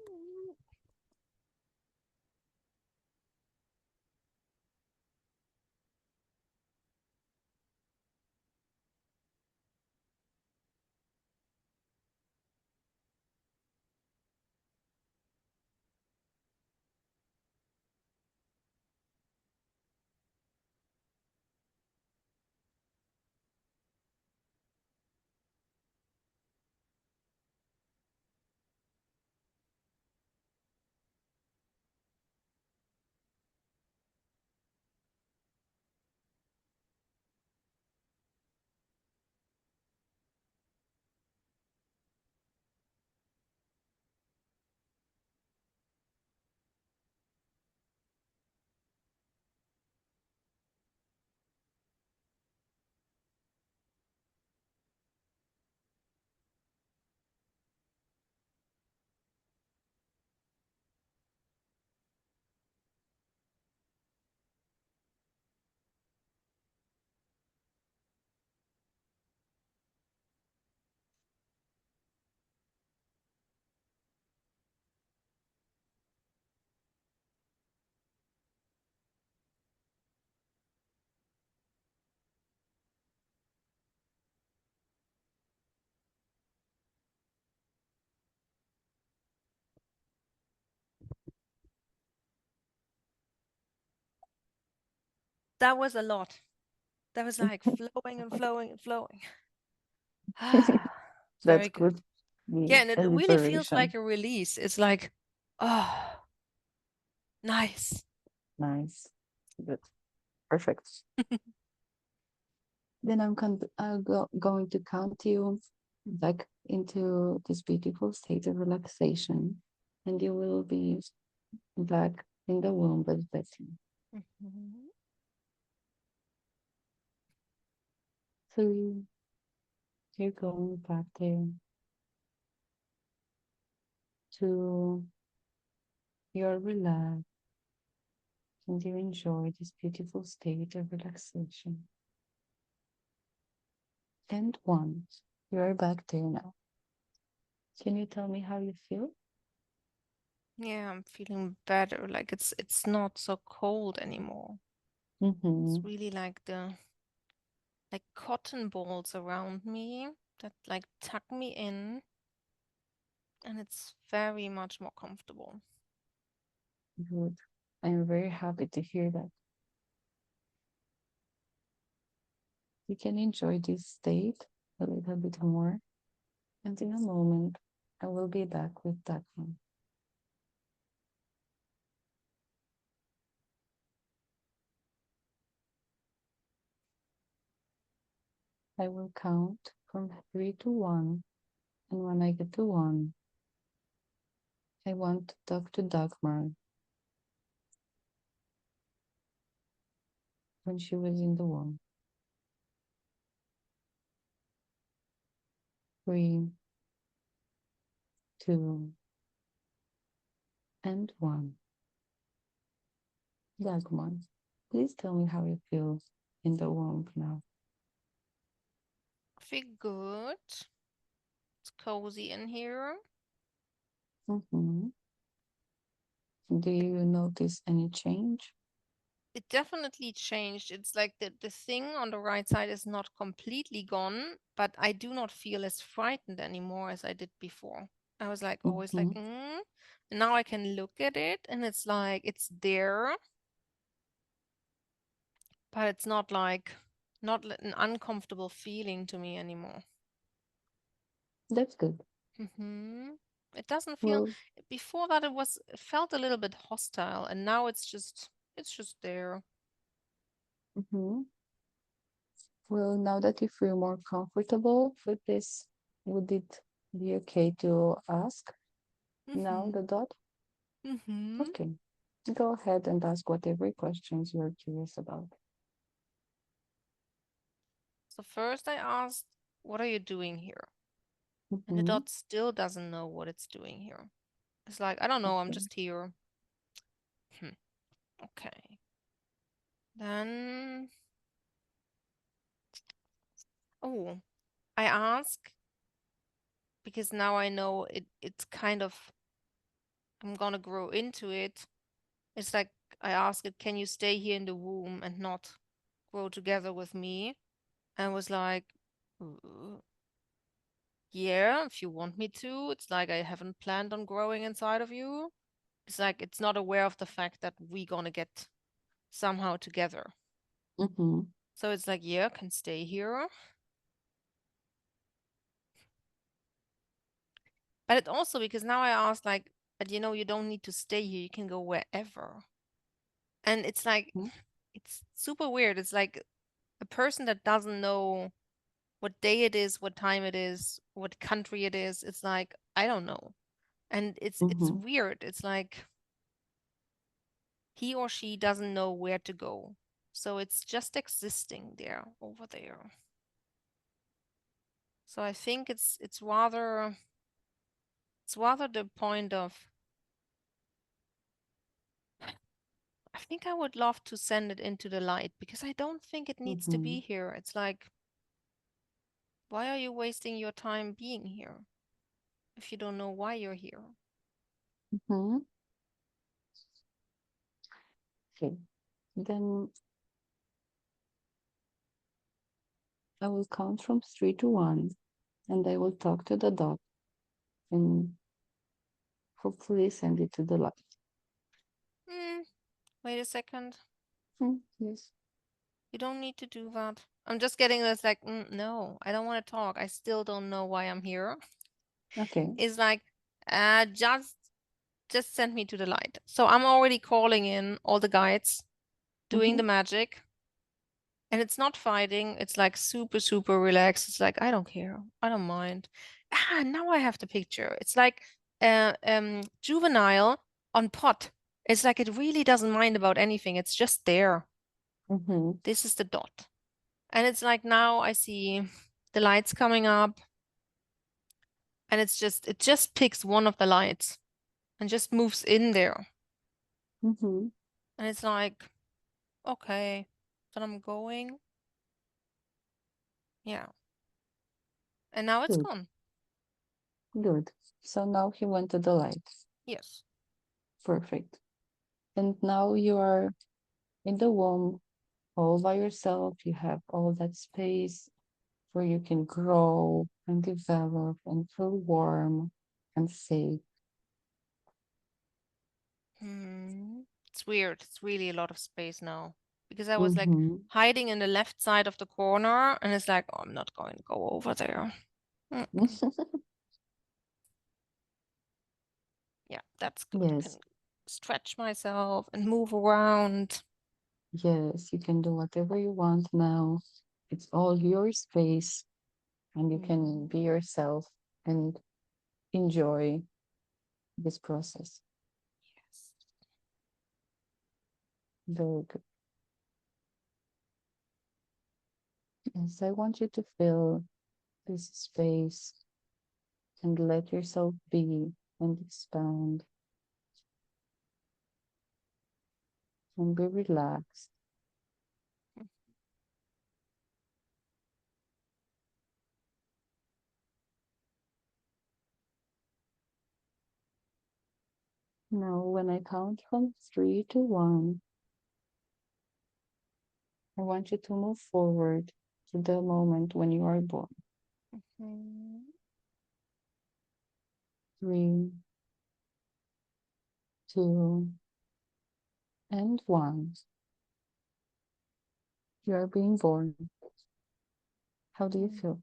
That was a lot. That was like flowing and flowing and flowing. It's That's very good. good. Yeah, Yeah, and it a really feels liberation. like a release. It's like, oh, nice. Nice. Good. Perfect. Then going to count you back into this beautiful state of relaxation, and you will be back in the womb of Betty. Mhm. 3, you're going back there. 2, you're relaxed and you enjoy this beautiful state of relaxation. And 1, you're back there now. Can you tell me how you feel? Yeah, I'm feeling better. Like it's not so cold anymore. It's Mm-hmm. really like the like cotton balls around me that like tuck me in, and it's very much more comfortable. Good. I'm very happy to hear that. You can enjoy this state a little bit more. And in a moment, I will be back with that one. I will count from 3 to 1. And when I get to 1, I want to talk to Dagmar when she was in the womb. 3, 2, and 1. Dagmar, please tell me how you feel in the womb now. I feel good. It's cozy in here. Mm-hmm. Do you notice any change? It definitely changed. It's like the thing on the right side is not completely gone, but I do not feel as frightened anymore as I did before. I was like always like, Mm-hmm. And now I can look at it and it's like it's there, but it's not like not an uncomfortable feeling to me anymore. That's good. It doesn't feel, Well, before that it felt a little bit hostile, and now it's just there. mhm. Well, now that you feel more comfortable with this, would it be okay to ask now the Mm-hmm. dot? Mm-hmm. Okay. Go ahead and ask whatever questions you're curious about. So first I asked, what are you doing here? And the Mm-hmm. dot still doesn't know what it's doing here. It's like, I don't know, I'm Okay. just here. Okay. Then, oh, I ask because now I know it's kind of, I'm gonna grow into it. It's like I ask it, can you stay here in the womb and not grow together with me? And was like, "Uh, yeah, if you want me to. It's like I haven't planned on growing inside of you. It's like it's not aware of the fact that we gonna get somehow together. Mm-hmm. So it's like, yeah, can stay here. But it also because now I ask like, but you don't need to stay here. You can go wherever. And it's like, it's super weird. It's like a person that doesn't know what day it is, what time it is, what country it is. It's like, I don't know. And it's Mm-hmm. weird. It's like he or she doesn't know where to go. So it's just existing there over there. So I think it's rather the point of, I think I would love to send it into the light because I don't think it needs to Mm-hmm. be here. It's like, why are you wasting your time being here if you don't know why you're here? Mm-hmm. Okay. Then I will count from 3 to 1, and I will talk to the dot and hopefully send it to the light. Hmm, wait a second. Yes. You don't need to do that. I'm just getting this like, no, I don't want to talk. I still don't know why I'm here. Okay. It's like, just send me to the light. So I'm already calling in all the guides, doing Mm-hmm. the magic, and it's not fighting. It's like super, super relaxed. It's like, I don't care. I don't mind. Now I have the picture. It's like juvenile on pot. It's like it really doesn't mind about anything. It's just there. Mm-hmm. This is the dot. And it's like now I see the lights coming up, and it just picks one of the lights and just moves in there. Mm-hmm. And it's like, okay, then I'm going. Yeah. And now it's Good. gone. Good. So now he went to the light. Yes. Perfect. And now you are in the womb all by yourself. You have all that space where you can grow and develop and feel warm and safe. It's weird. It's really a lot of space now because I was like Mm-hmm. hiding in the left side of the corner, and it's like, oh, I'm not going to go over there. Yeah, that's good. I Yes. can stretch myself and move around. Yes, you can do whatever you want now. It's all your space, and you can be Mm. yourself and enjoy this process. Yes. Very good. Yes, I want you to fill this space and let yourself be and expand and be relaxed. Now, when I count from 3 to 1, I want you to move forward to the moment when you are born. Mhm. 3, 2, and 1. You are being born. How do you Mm. feel?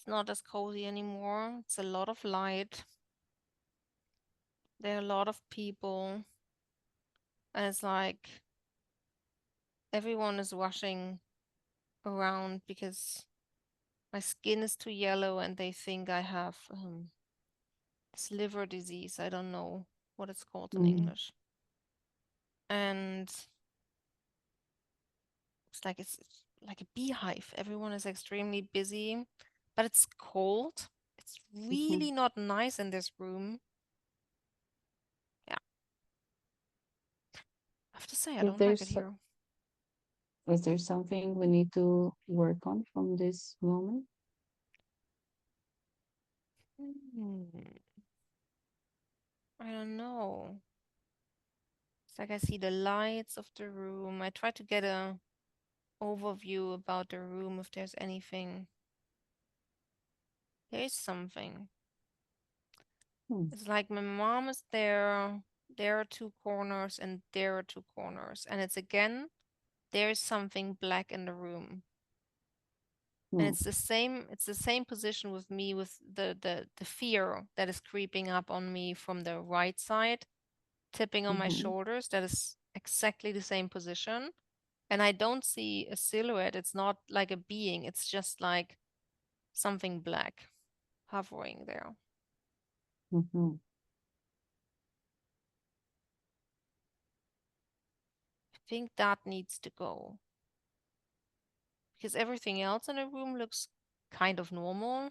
It's not as cozy anymore. It's a lot of light. There are a lot of people. And it's like everyone is rushing around because my skin is too yellow and they think I have this liver disease. I don't know what it's called in Mm. English. And it's like a beehive. Everyone is extremely busy, but it's cold. It's Mhm. really not nice in this room. Yeah, I have to say, I Is don't there like it so- here. is there something we need to work on from this moment? Hmm, I don't know. It's like I see the lights of the room. I try to get a overview about the room if there's anything. There is something. Hmm. It's like my mom is there. There are two corners and there are two corners. And it's again, there's something black in the room. And Hmm. it's the same position with me with the fear that is creeping up on me from the right side, tipping on my Mhm. shoulders. That is exactly the same position. And I don't see a silhouette. It's not like a being. It's just like something black hovering there. Mhm. I think that needs to go because everything else in the room looks kind of normal.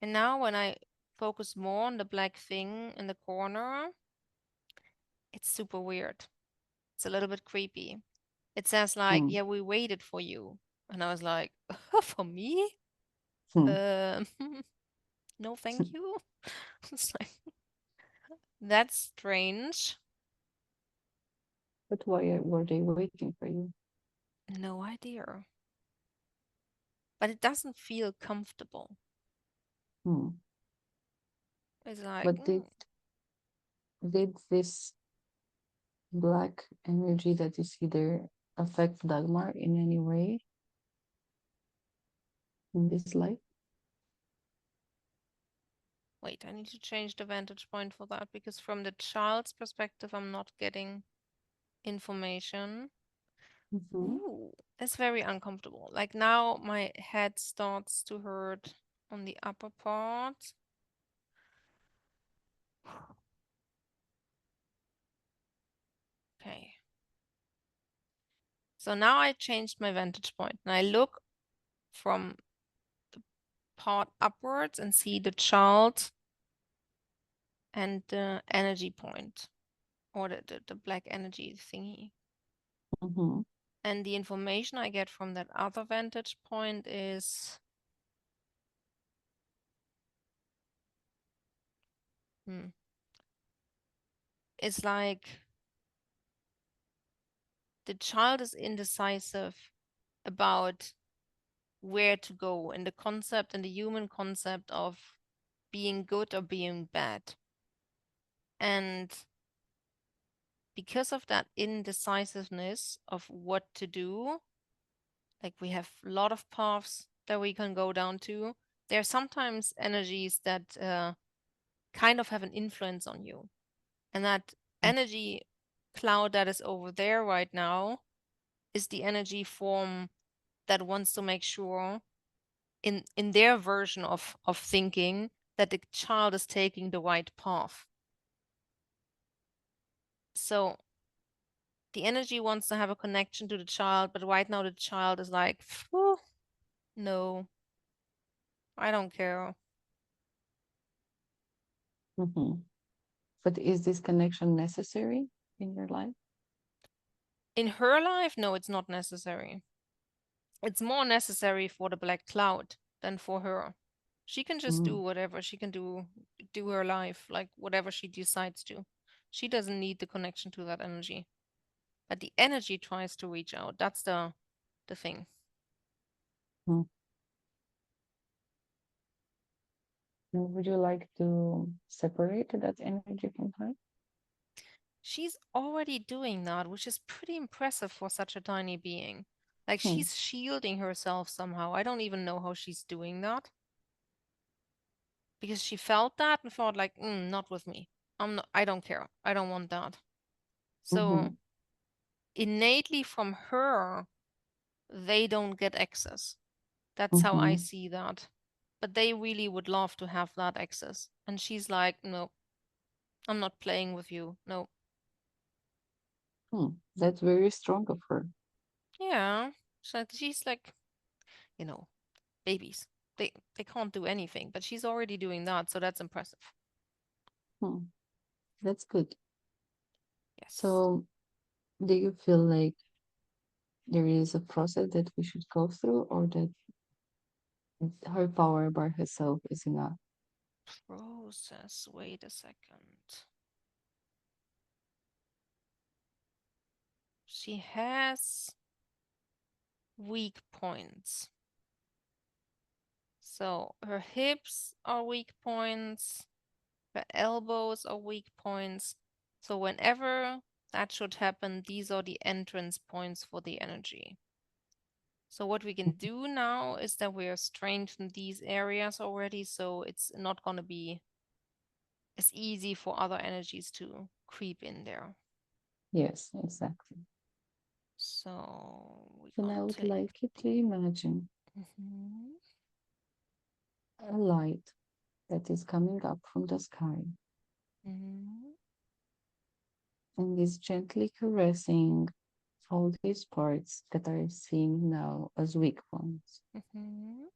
And now when I focus more on the black thing in the corner, it's super weird. It's a little bit creepy. It says like, Hmm. yeah, we waited for you. And I was like, for me? Hmm. Um, no, thank you. It's like, that's strange. But why were they waiting for you? No idea. But it doesn't feel comfortable. Hmm. It's like, But did this black energy that you see there affect Dagmar in any way in this life? wait, I need to change the vantage point for that because from the child's perspective, I'm not getting information. Mhm. Ooh, it's very uncomfortable. Like now my head starts to hurt on the upper part. Okay. So now I changed my vantage point and I look from the part upwards and see the child and the energy point or the black energy thingy. Mhm. And the information I get from that other vantage point is it's like the child is indecisive about where to go in the concept and the human concept of being good or being bad. And because of that indecisiveness of what to do, like we have a lot of paths that we can go down to. There are sometimes energies that kind of have an influence on you. And that energy cloud that is over there right now is the energy form that wants to make sure in their version of thinking that the child is taking the right path. So the energy wants to have a connection to the child, but right now the child is like, no, I don't care. Mhm. But is this connection necessary in your life? In her life, no, it's not necessary. It's more necessary for the black cloud than for her. She can just do Mm. whatever she can do her life, like whatever she decides to. She doesn't need the connection to that energy. But the energy tries to reach out. That's the thing. Mm. And would you like to separate that energy from her? She's already doing that, which is pretty impressive for such a tiny being. Like Hmm. she's shielding herself somehow. I don't even know how she's doing that. Because she felt that and thought like, not with me. I don't care. I don't want that. So Mm-hmm. innately from her, they don't get access. That's how I Mm-hmm. see that. But they really would love to have that access. And she's like, no, I'm not playing with you. No. Hmm. That's very strong of her. Yeah. So she's like, you know, babies. They can't do anything, but she's already doing that, so that's impressive. Hmm. That's good. Yes. So, do you feel like there is a process that we should go through, or that her power by herself is enough? Process. Wait a second. She has weak points. So her hips are weak points, her elbows are weak points. So whenever that should happen, these are the entrance points for the energy. So what we can do now is that we are strengthened these areas already, so it's not going to be as easy for other energies to creep in there. Yes, exactly. So we're And I going to would take. like you to imagine Mhm, a light that is coming up from the sky mhm, and is gently caressing all these parts that are seen now as weak ones. mhm,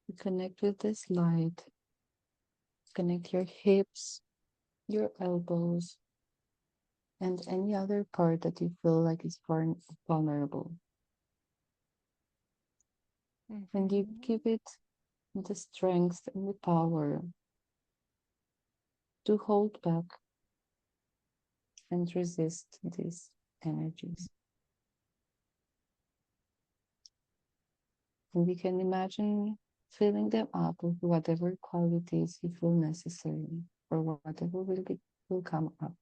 You connect with this light, connect your hips, your elbows, and any other part that you feel like is vulnerable. And you mhm, give it the strength and the power to hold back and resist these energies. And we can imagine filling them up with whatever qualities you feel necessary or whatever will come up.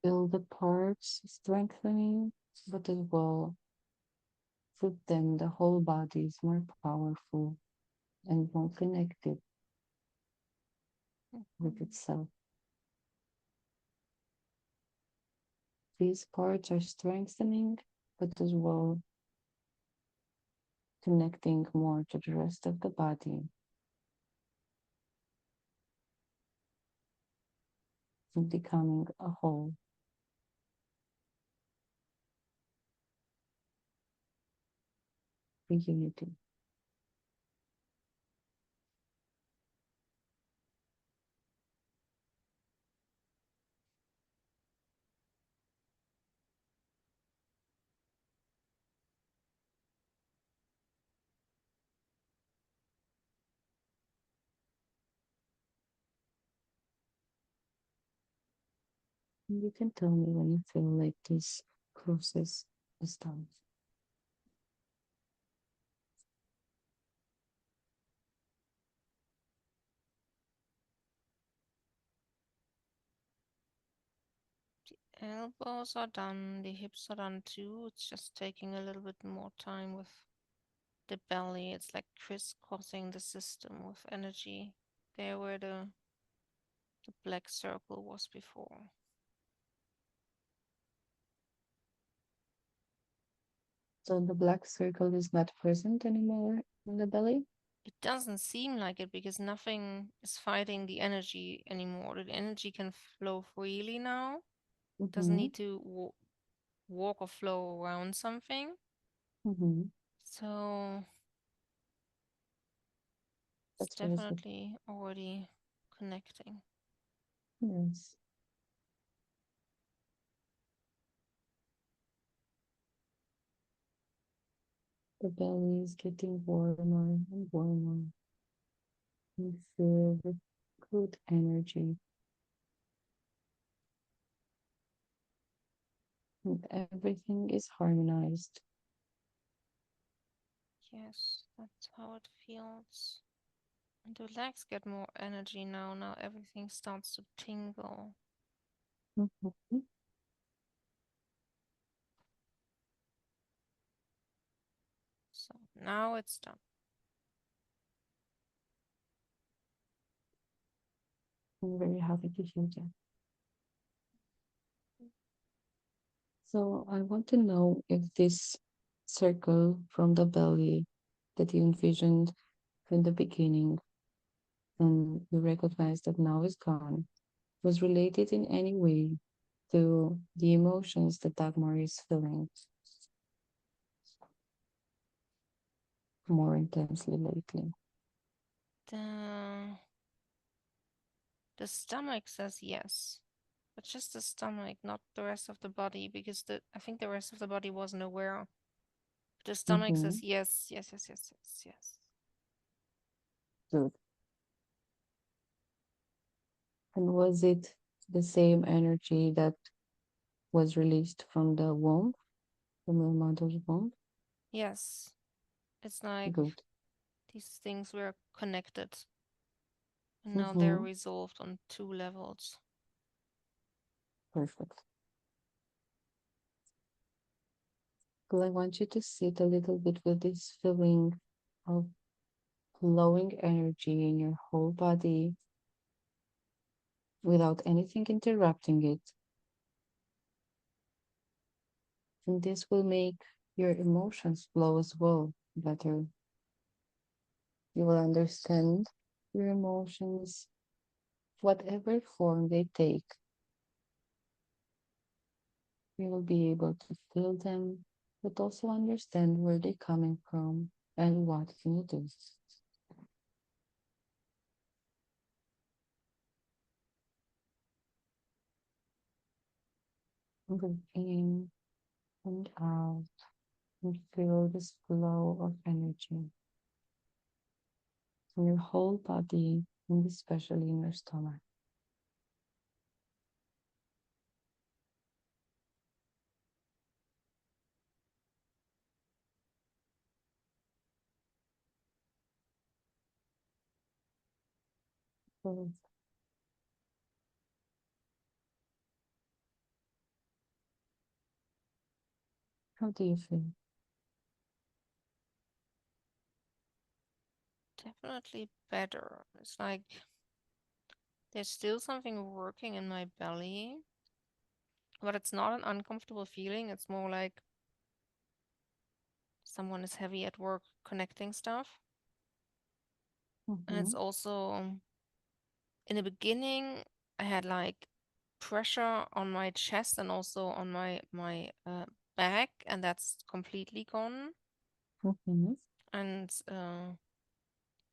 Feel the parts strengthening, but as well, with them, the whole body is more powerful and more connected with mhm, itself. These parts are strengthening, but as well, connecting more to the rest of the body and becoming a whole, a unity. You can tell me when you feel like this process is done. Elbows are done, the hips are done too. It's just taking a little bit more time with the belly. It's like crisscrossing the system with energy. There where the black circle was before. So the black circle is not present anymore in the belly? It doesn't seem like it because nothing is fighting the energy anymore. The energy can flow freely now. Doesn't Mm-hmm. need to walk or flow around something. Mm-hmm. So it's That's very good. definitely already connecting. Yes. The belly is getting warmer and warmer. You feel with good energy. And everything is harmonized. Yes, that's how it feels. And the legs get more energy now. Now everything starts to tingle. Mhm. So now it's done. I'm very happy to hear that. So I want to know if this circle from the belly that you envisioned in the beginning and you recognize that now is gone was related in any way to the emotions that Dagmar is feeling more intensely lately. The stomach says yes, but just the stomach, not the rest of the body, because I think the rest of the body wasn't aware. The stomach Mm-hmm. says yes, yes, yes, yes, yes, yes. Good. And was it the same energy that was released from the womb, from your mother's womb? Yes, it's like Good. these things were connected and now they're Mm-hmm. resolved on two levels. Perfect. Well, I want you to sit a little bit with this feeling of flowing energy in your whole body without anything interrupting it. And this will make your emotions flow as well better. You will understand your emotions, whatever form they take. You will be able to feel them, but also understand where they're coming from and what can you do. Breathe in and out and feel this flow of energy in your whole body and especially in your stomach. So how do you feel? Definitely better. It's like there's still something working in my belly, but it's not an uncomfortable feeling. It's more like someone is heavy at work connecting stuff. And Mm-hmm. it's also in the beginning, I had like pressure on my chest and also on my back, and that's completely gone. Mm-hmm. And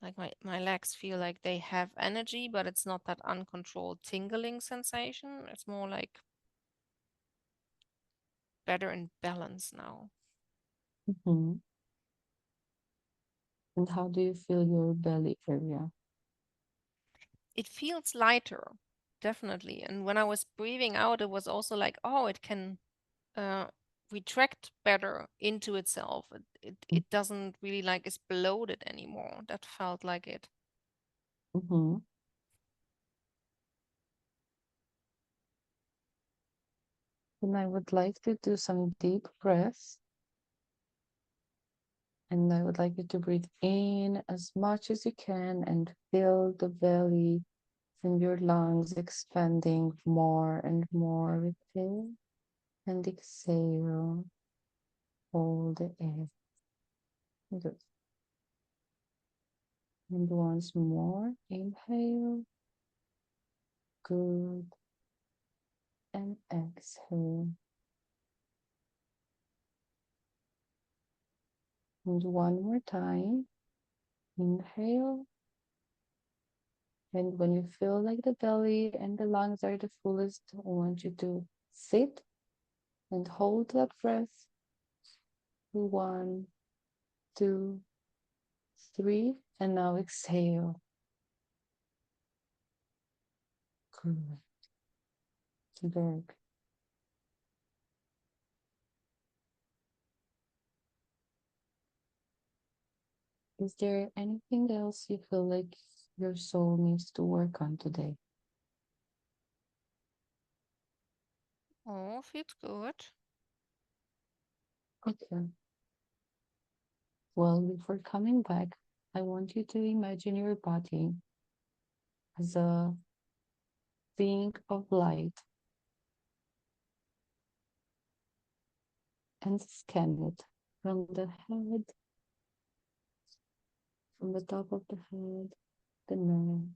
like my legs feel like they have energy, but it's not that uncontrolled tingling sensation. It's more like better in balance now. Mm-hmm. And how do you feel your belly area? It feels lighter, definitely. And when I was breathing out, it was also like, oh, it can uh, retract better into itself. It doesn't really like is bloated anymore. That felt like it. Mm-hmm. And I would like to do some deep breaths. And I would like you to breathe in as much as you can and feel the belly and your lungs expanding more and more with air. And exhale all the air. Good. And once more, inhale. Good. And exhale. And one more time. Inhale. And when you feel like the belly and the lungs are the fullest, I want you to sit and hold that breath for 1, 2, 3, and now exhale. Good. Very good. Is there anything else you feel like your soul needs to work on today? Oh, feels good. Okay. Well, before coming back, I want you to imagine your body as a being of light and scan it from the head, from the top of the head, the neck,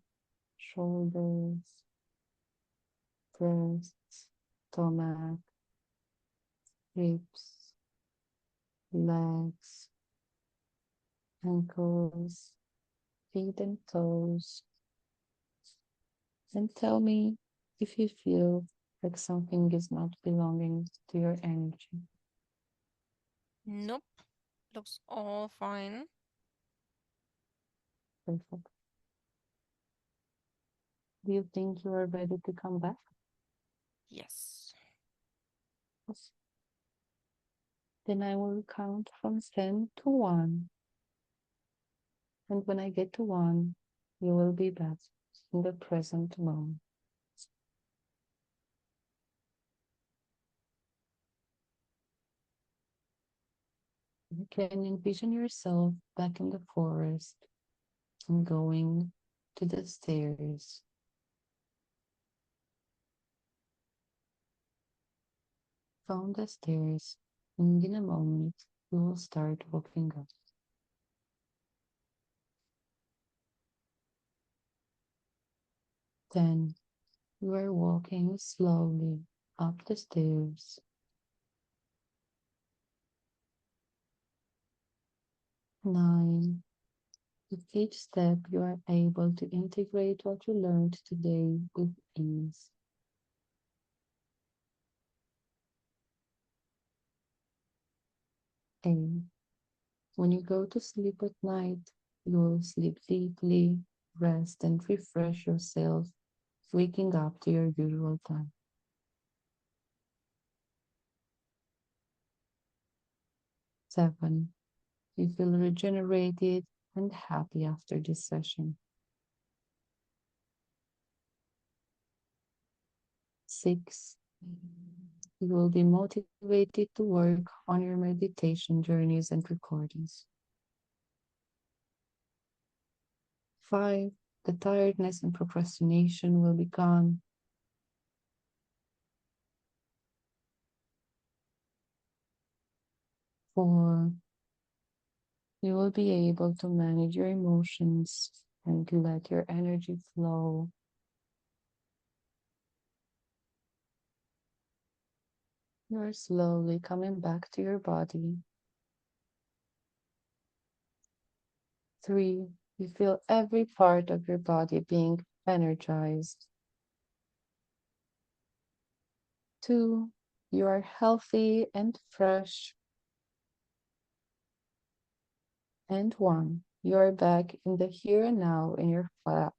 shoulders, breasts, stomach, hips, legs, ankles, feet and toes, and tell me if you feel like something is not belonging to your energy. Nope. Looks all fine. Perfect. Do you think you are ready to come back? Yes. Yes. Then I will count from 10 to 1. And when I get to 1, you will be back in the present moment. You can envision yourself back in the forest and going to the stairs. Found the stairs, and in a moment you will start walking up. Then you are walking slowly up the stairs. 9. With each step, you are able to integrate what you learned today with ease. 8. When you go to sleep at night, you will sleep deeply, rest and refresh yourself, waking up to your usual time. 7. You feel regenerated and happy after this session. 6. You will be motivated to work on your meditation journeys and recordings. 5. The tiredness and procrastination will be gone. 4. You will be able to manage your emotions and let your energy flow. You are slowly coming back to your body. 3. You feel every part of your body being energized. 2. You are healthy and fresh. And 1. You are back in the here and now in your flat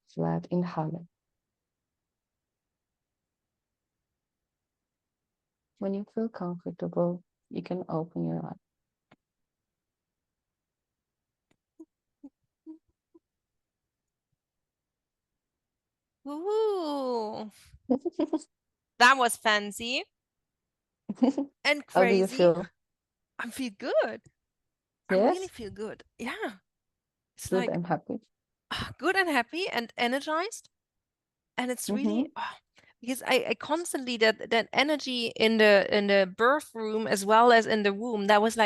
in Halle. When you feel comfortable, you can open your eyes. Ooh, that was fancy and How do you crazy. feel? I feel good. I really Yes? feel good. Yeah. It's Good, like I'm happy. good and happy and energized. And it's really because I constantly that energy in the birth room as well as in the womb, that was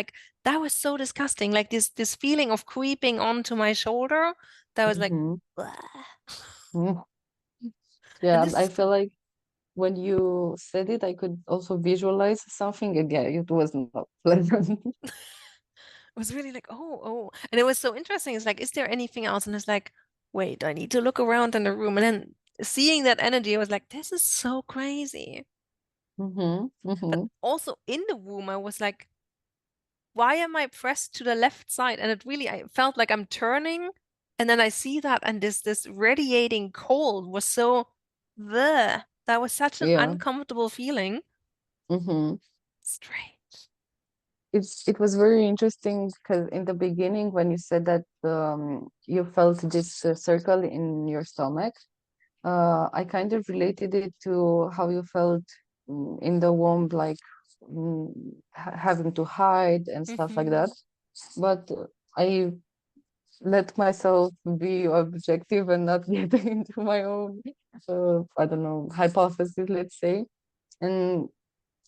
so disgusting. Like this feeling of creeping onto my shoulder. That was like, Mm-hmm. "Blah." Mm. And Yeah, this I is feel like when you said it, I could also visualize something, and yeah, it was not pleasant. it was really like, oh. And it was so interesting. It's like, is there anything else? And it's like, wait, I need to look around in the room. And then seeing that energy, I was like, this is so crazy. Mm-hmm. But Mm-hmm. also in the womb, I was like, why am I pressed to the left side? And it really, I felt like I'm turning, and then I see that, and this radiating cold was so there. That was such an Yeah. uncomfortable feeling. Mm-hmm. Strange. It was very interesting because in the beginning when you said that you felt this circle in your stomach, I kind of related it to how you felt in the womb, like having to hide and stuff like Mm-hmm. that. But I let myself be objective and not get into my own, I don't know, hypothesis, let's say. And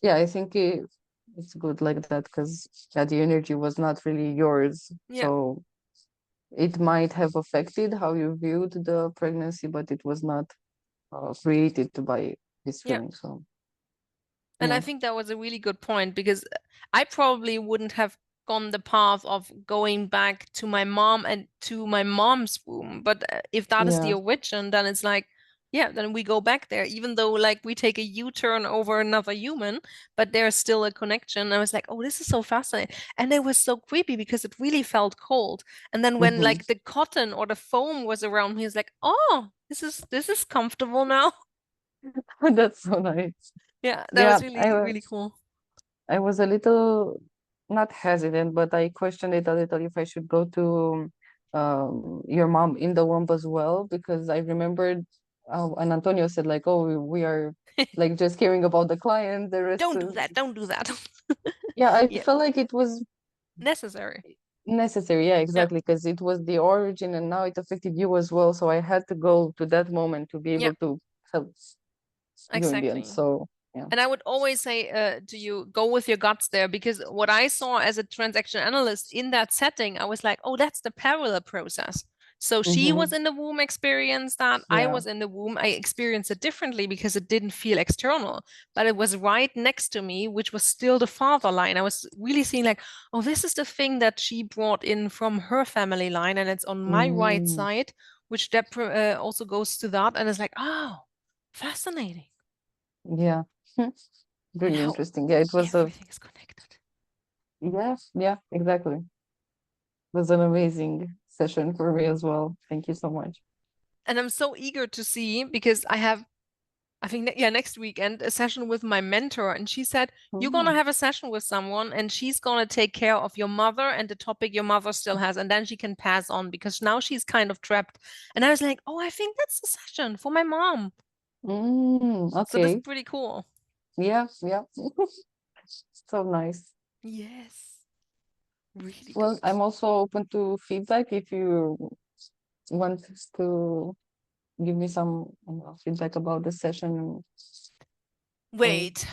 yeah, I think it's good like that because yeah, the energy was not really yours. Yeah, So it might have affected how you viewed the pregnancy, but it was not created by this yeah. feeling. So And I yeah. think that was a really good point because I probably wouldn't have gone the path of going back to my mom and to my mom's womb. But if that is the Yeah. origin, then it's like, yeah, then we go back there, even though like we take a U-turn over another human, but there's still a connection. I was like, oh, this is so fascinating. And it was so creepy because it really felt cold. And then when Hmm. like the cotton or the foam was around me, it's like, oh, this is comfortable now. That's so nice. Yeah, that Yeah, was really, really cool. I was a little not hesitant, but I questioned it a little if I should go to your mom in the womb as well, because I remembered and Antonio said like, oh, we are like just caring about the client, the rest Don't do is that. Don't do that. yeah, I Yeah, felt like it was necessary. necessary, yeah, Yeah, exactly, because it was the origin and now it affected you as well. So I had to go to that moment to be yeah, able to help you in the end. exactly. So yeah. And I would always say to you, go with your guts there, because what I saw as a transaction analyst in that setting, I was like, oh, that's the parallel process. So she was Hmm. in the womb, experienced that. I Yeah. was in the womb. I experienced it differently because it didn't feel external, but it was right next to me, which was still the father line. I was really seeing like, oh, this is the thing that she brought in from her family line, and it's on my right Mm, side, which also goes to that. And it's like, oh, fascinating. yeah. And Really how interesting. Yeah, it was a everything is connected. yeah, yeah, exactly. It was an amazing session for me as well. Thank you so much. And I'm so eager to see because I have, I think, yeah, next weekend, a session with my mentor. And she said, you're going to Oh. have a session with someone and she's going to take care of your mother and the topic your mother still has. And then she can pass on because now she's kind of trapped. And I was like, oh, I think that's the session for my mom. So that's Okay. pretty cool. Yeah, yeah. So nice. Yes, really Well, good. I'm also open to feedback if you want to give me some feedback about the session or Wait,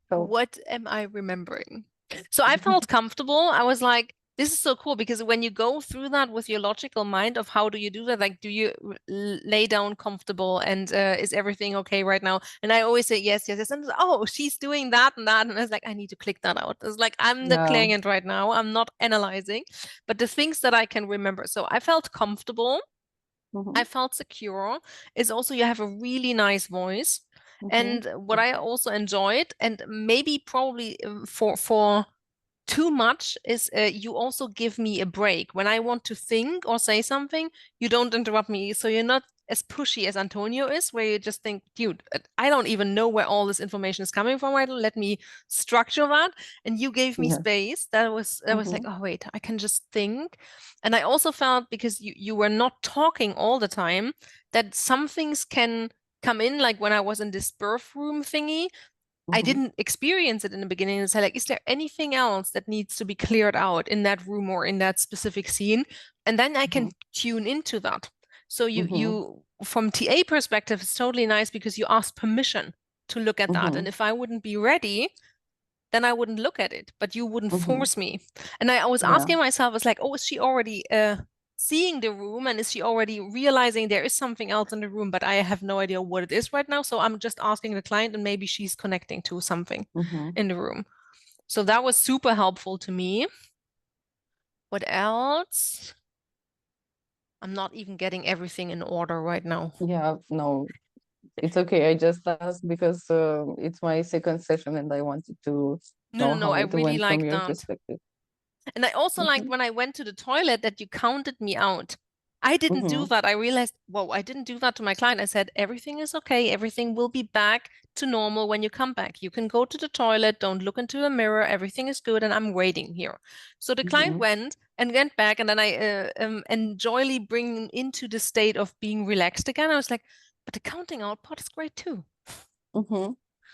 so. what am I remembering? So I felt comfortable. I was like, this is so cool because when you go through that with your logical mind of how do you do that? Like, do you lay down comfortable and is everything okay right now? And I always say yes, yes, yes. And oh, she's doing that and that. And I was like, I need to click that out. It's like, I'm the Yeah. client right now. I'm not analyzing, but the things that I can remember. So I felt comfortable. Mm-hmm. I felt secure. Is also you have a really nice voice. Mm-hmm. And what I also enjoyed, and maybe probably for too much, is you also give me a break. When I want to think or say something, you don't interrupt me. So you're not as pushy as Antonio is, where you just think, dude, I don't even know where all this information is coming from right now. Let me structure that. And you gave me Yeah. space. That was like, Mm-hmm. oh wait, I can just think. And I also felt because you were not talking all the time, that some things can come in, like when I was in this birth room thingy. I Mm-hmm. didn't experience it in the beginning and say like, is there anything else that needs to be cleared out in that room or in that specific scene? And then I Mm-hmm. can tune into that. So you Mm-hmm. you from TA perspective, it's totally nice because you ask permission to look at that. Mm-hmm. And if I wouldn't be ready, then I wouldn't look at it, but you wouldn't Mm-hmm. force me. And I was Yeah. asking myself, I was like, oh, is she already seeing the room, and is she already realizing there is something else in the room, but I have no idea what it is right now. So I'm just asking the client, and maybe she's connecting to something Mm-hmm. in the room. So that was super helpful to me. What else? I'm not even getting everything in order right now. Yeah. No, it's okay. I just asked because it's my second session and I wanted to No, no, know no, I how it really went from like your that. perspective. And I also liked when I went to the toilet that you counted me out. I didn't do that. I realized, whoa, I didn't do that to my client. I said, everything is okay. Everything will be back to normal when you come back. You can go to the toilet. Don't look into the mirror. Everything is good. And I'm waiting here. So the client went back. And then I enjoyably bring him into the state of being relaxed again. I was like, but the counting out part is great too.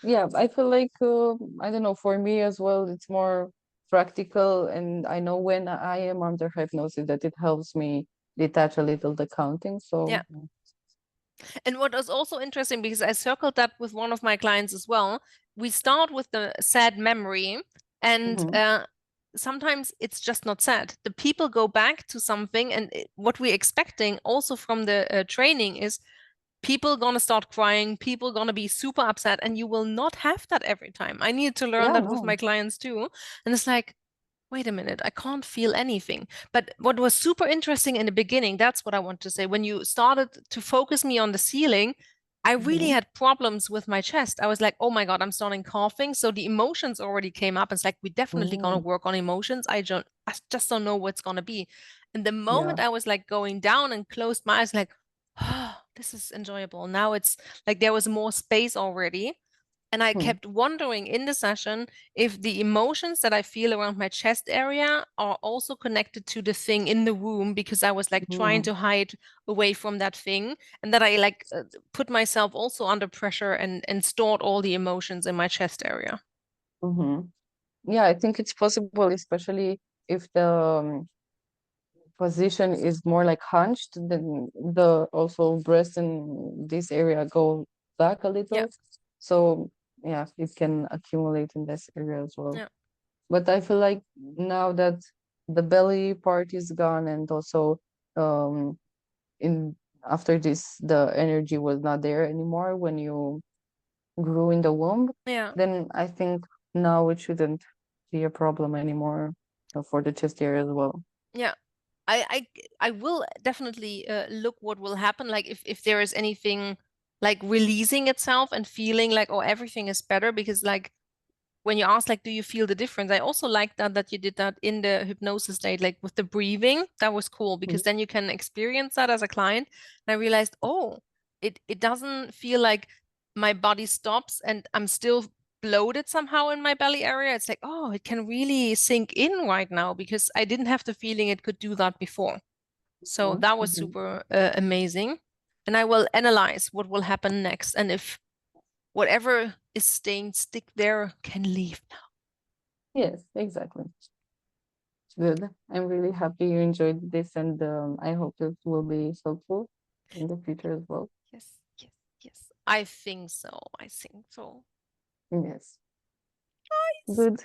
Yeah, I feel like, I don't know, for me as well, it's more practical. And I know when I am under hypnosis that it helps me detach a little the counting. So, Yeah. And what was also interesting, because I circled that with one of my clients as well, we start with the sad memory, and sometimes it's just not sad. The people go back to something, and what we're expecting also from the training is people gonna start crying, people gonna be super upset, and you will not have that every time. I needed to learn yeah, that with no. my clients too. And it's like, wait a minute, I can't feel anything. But what was super interesting in the beginning, that's what I want to say. When you started to focus me on the ceiling, I really had problems with my chest. I was like, oh my God, I'm starting coughing. So the emotions already came up. It's like, we're definitely going to work on emotions. I just don't know what's going to be. And the moment Yeah. I was like going down and closed my eyes, like, oh, this is enjoyable. Now it's like there was more space already. And I kept wondering in the session if the emotions that I feel around my chest area are also connected to the thing in the room, because I was like trying to hide away from that thing, and that I like put myself also under pressure and stored all the emotions in my chest area. Yeah, I think it's possible, especially if the position is more like hunched, then the also breast in this area go back a Yeah. little. So yeah, it can accumulate in this area as well. Yeah. But I feel like now that the belly part is gone, and also um in after this the energy was not there anymore when you grew in the womb, Yeah. then I think now it shouldn't be a problem anymore for the chest area as well. Yeah. I will definitely look what will happen, like if there is anything like releasing itself and feeling like, oh, everything is better, because like when you ask like, do you feel the difference? I also like that you did that in the hypnosis state, like with the breathing. That was cool, because then you can experience that as a client. And I realized, oh, it doesn't feel like my body stops and I'm still bloated somehow in my belly area. It's like, oh, it can really sink in right now, because I didn't have the feeling it could do that before. So that was super amazing. And I will analyze what will happen next, and if whatever is staying stick there can leave now. Yes, exactly. Good. I'm really happy you enjoyed this, and I hope it will be helpful in the future as well. Yes, yes, yes. I think so. I think so. Yes. Nice. Good.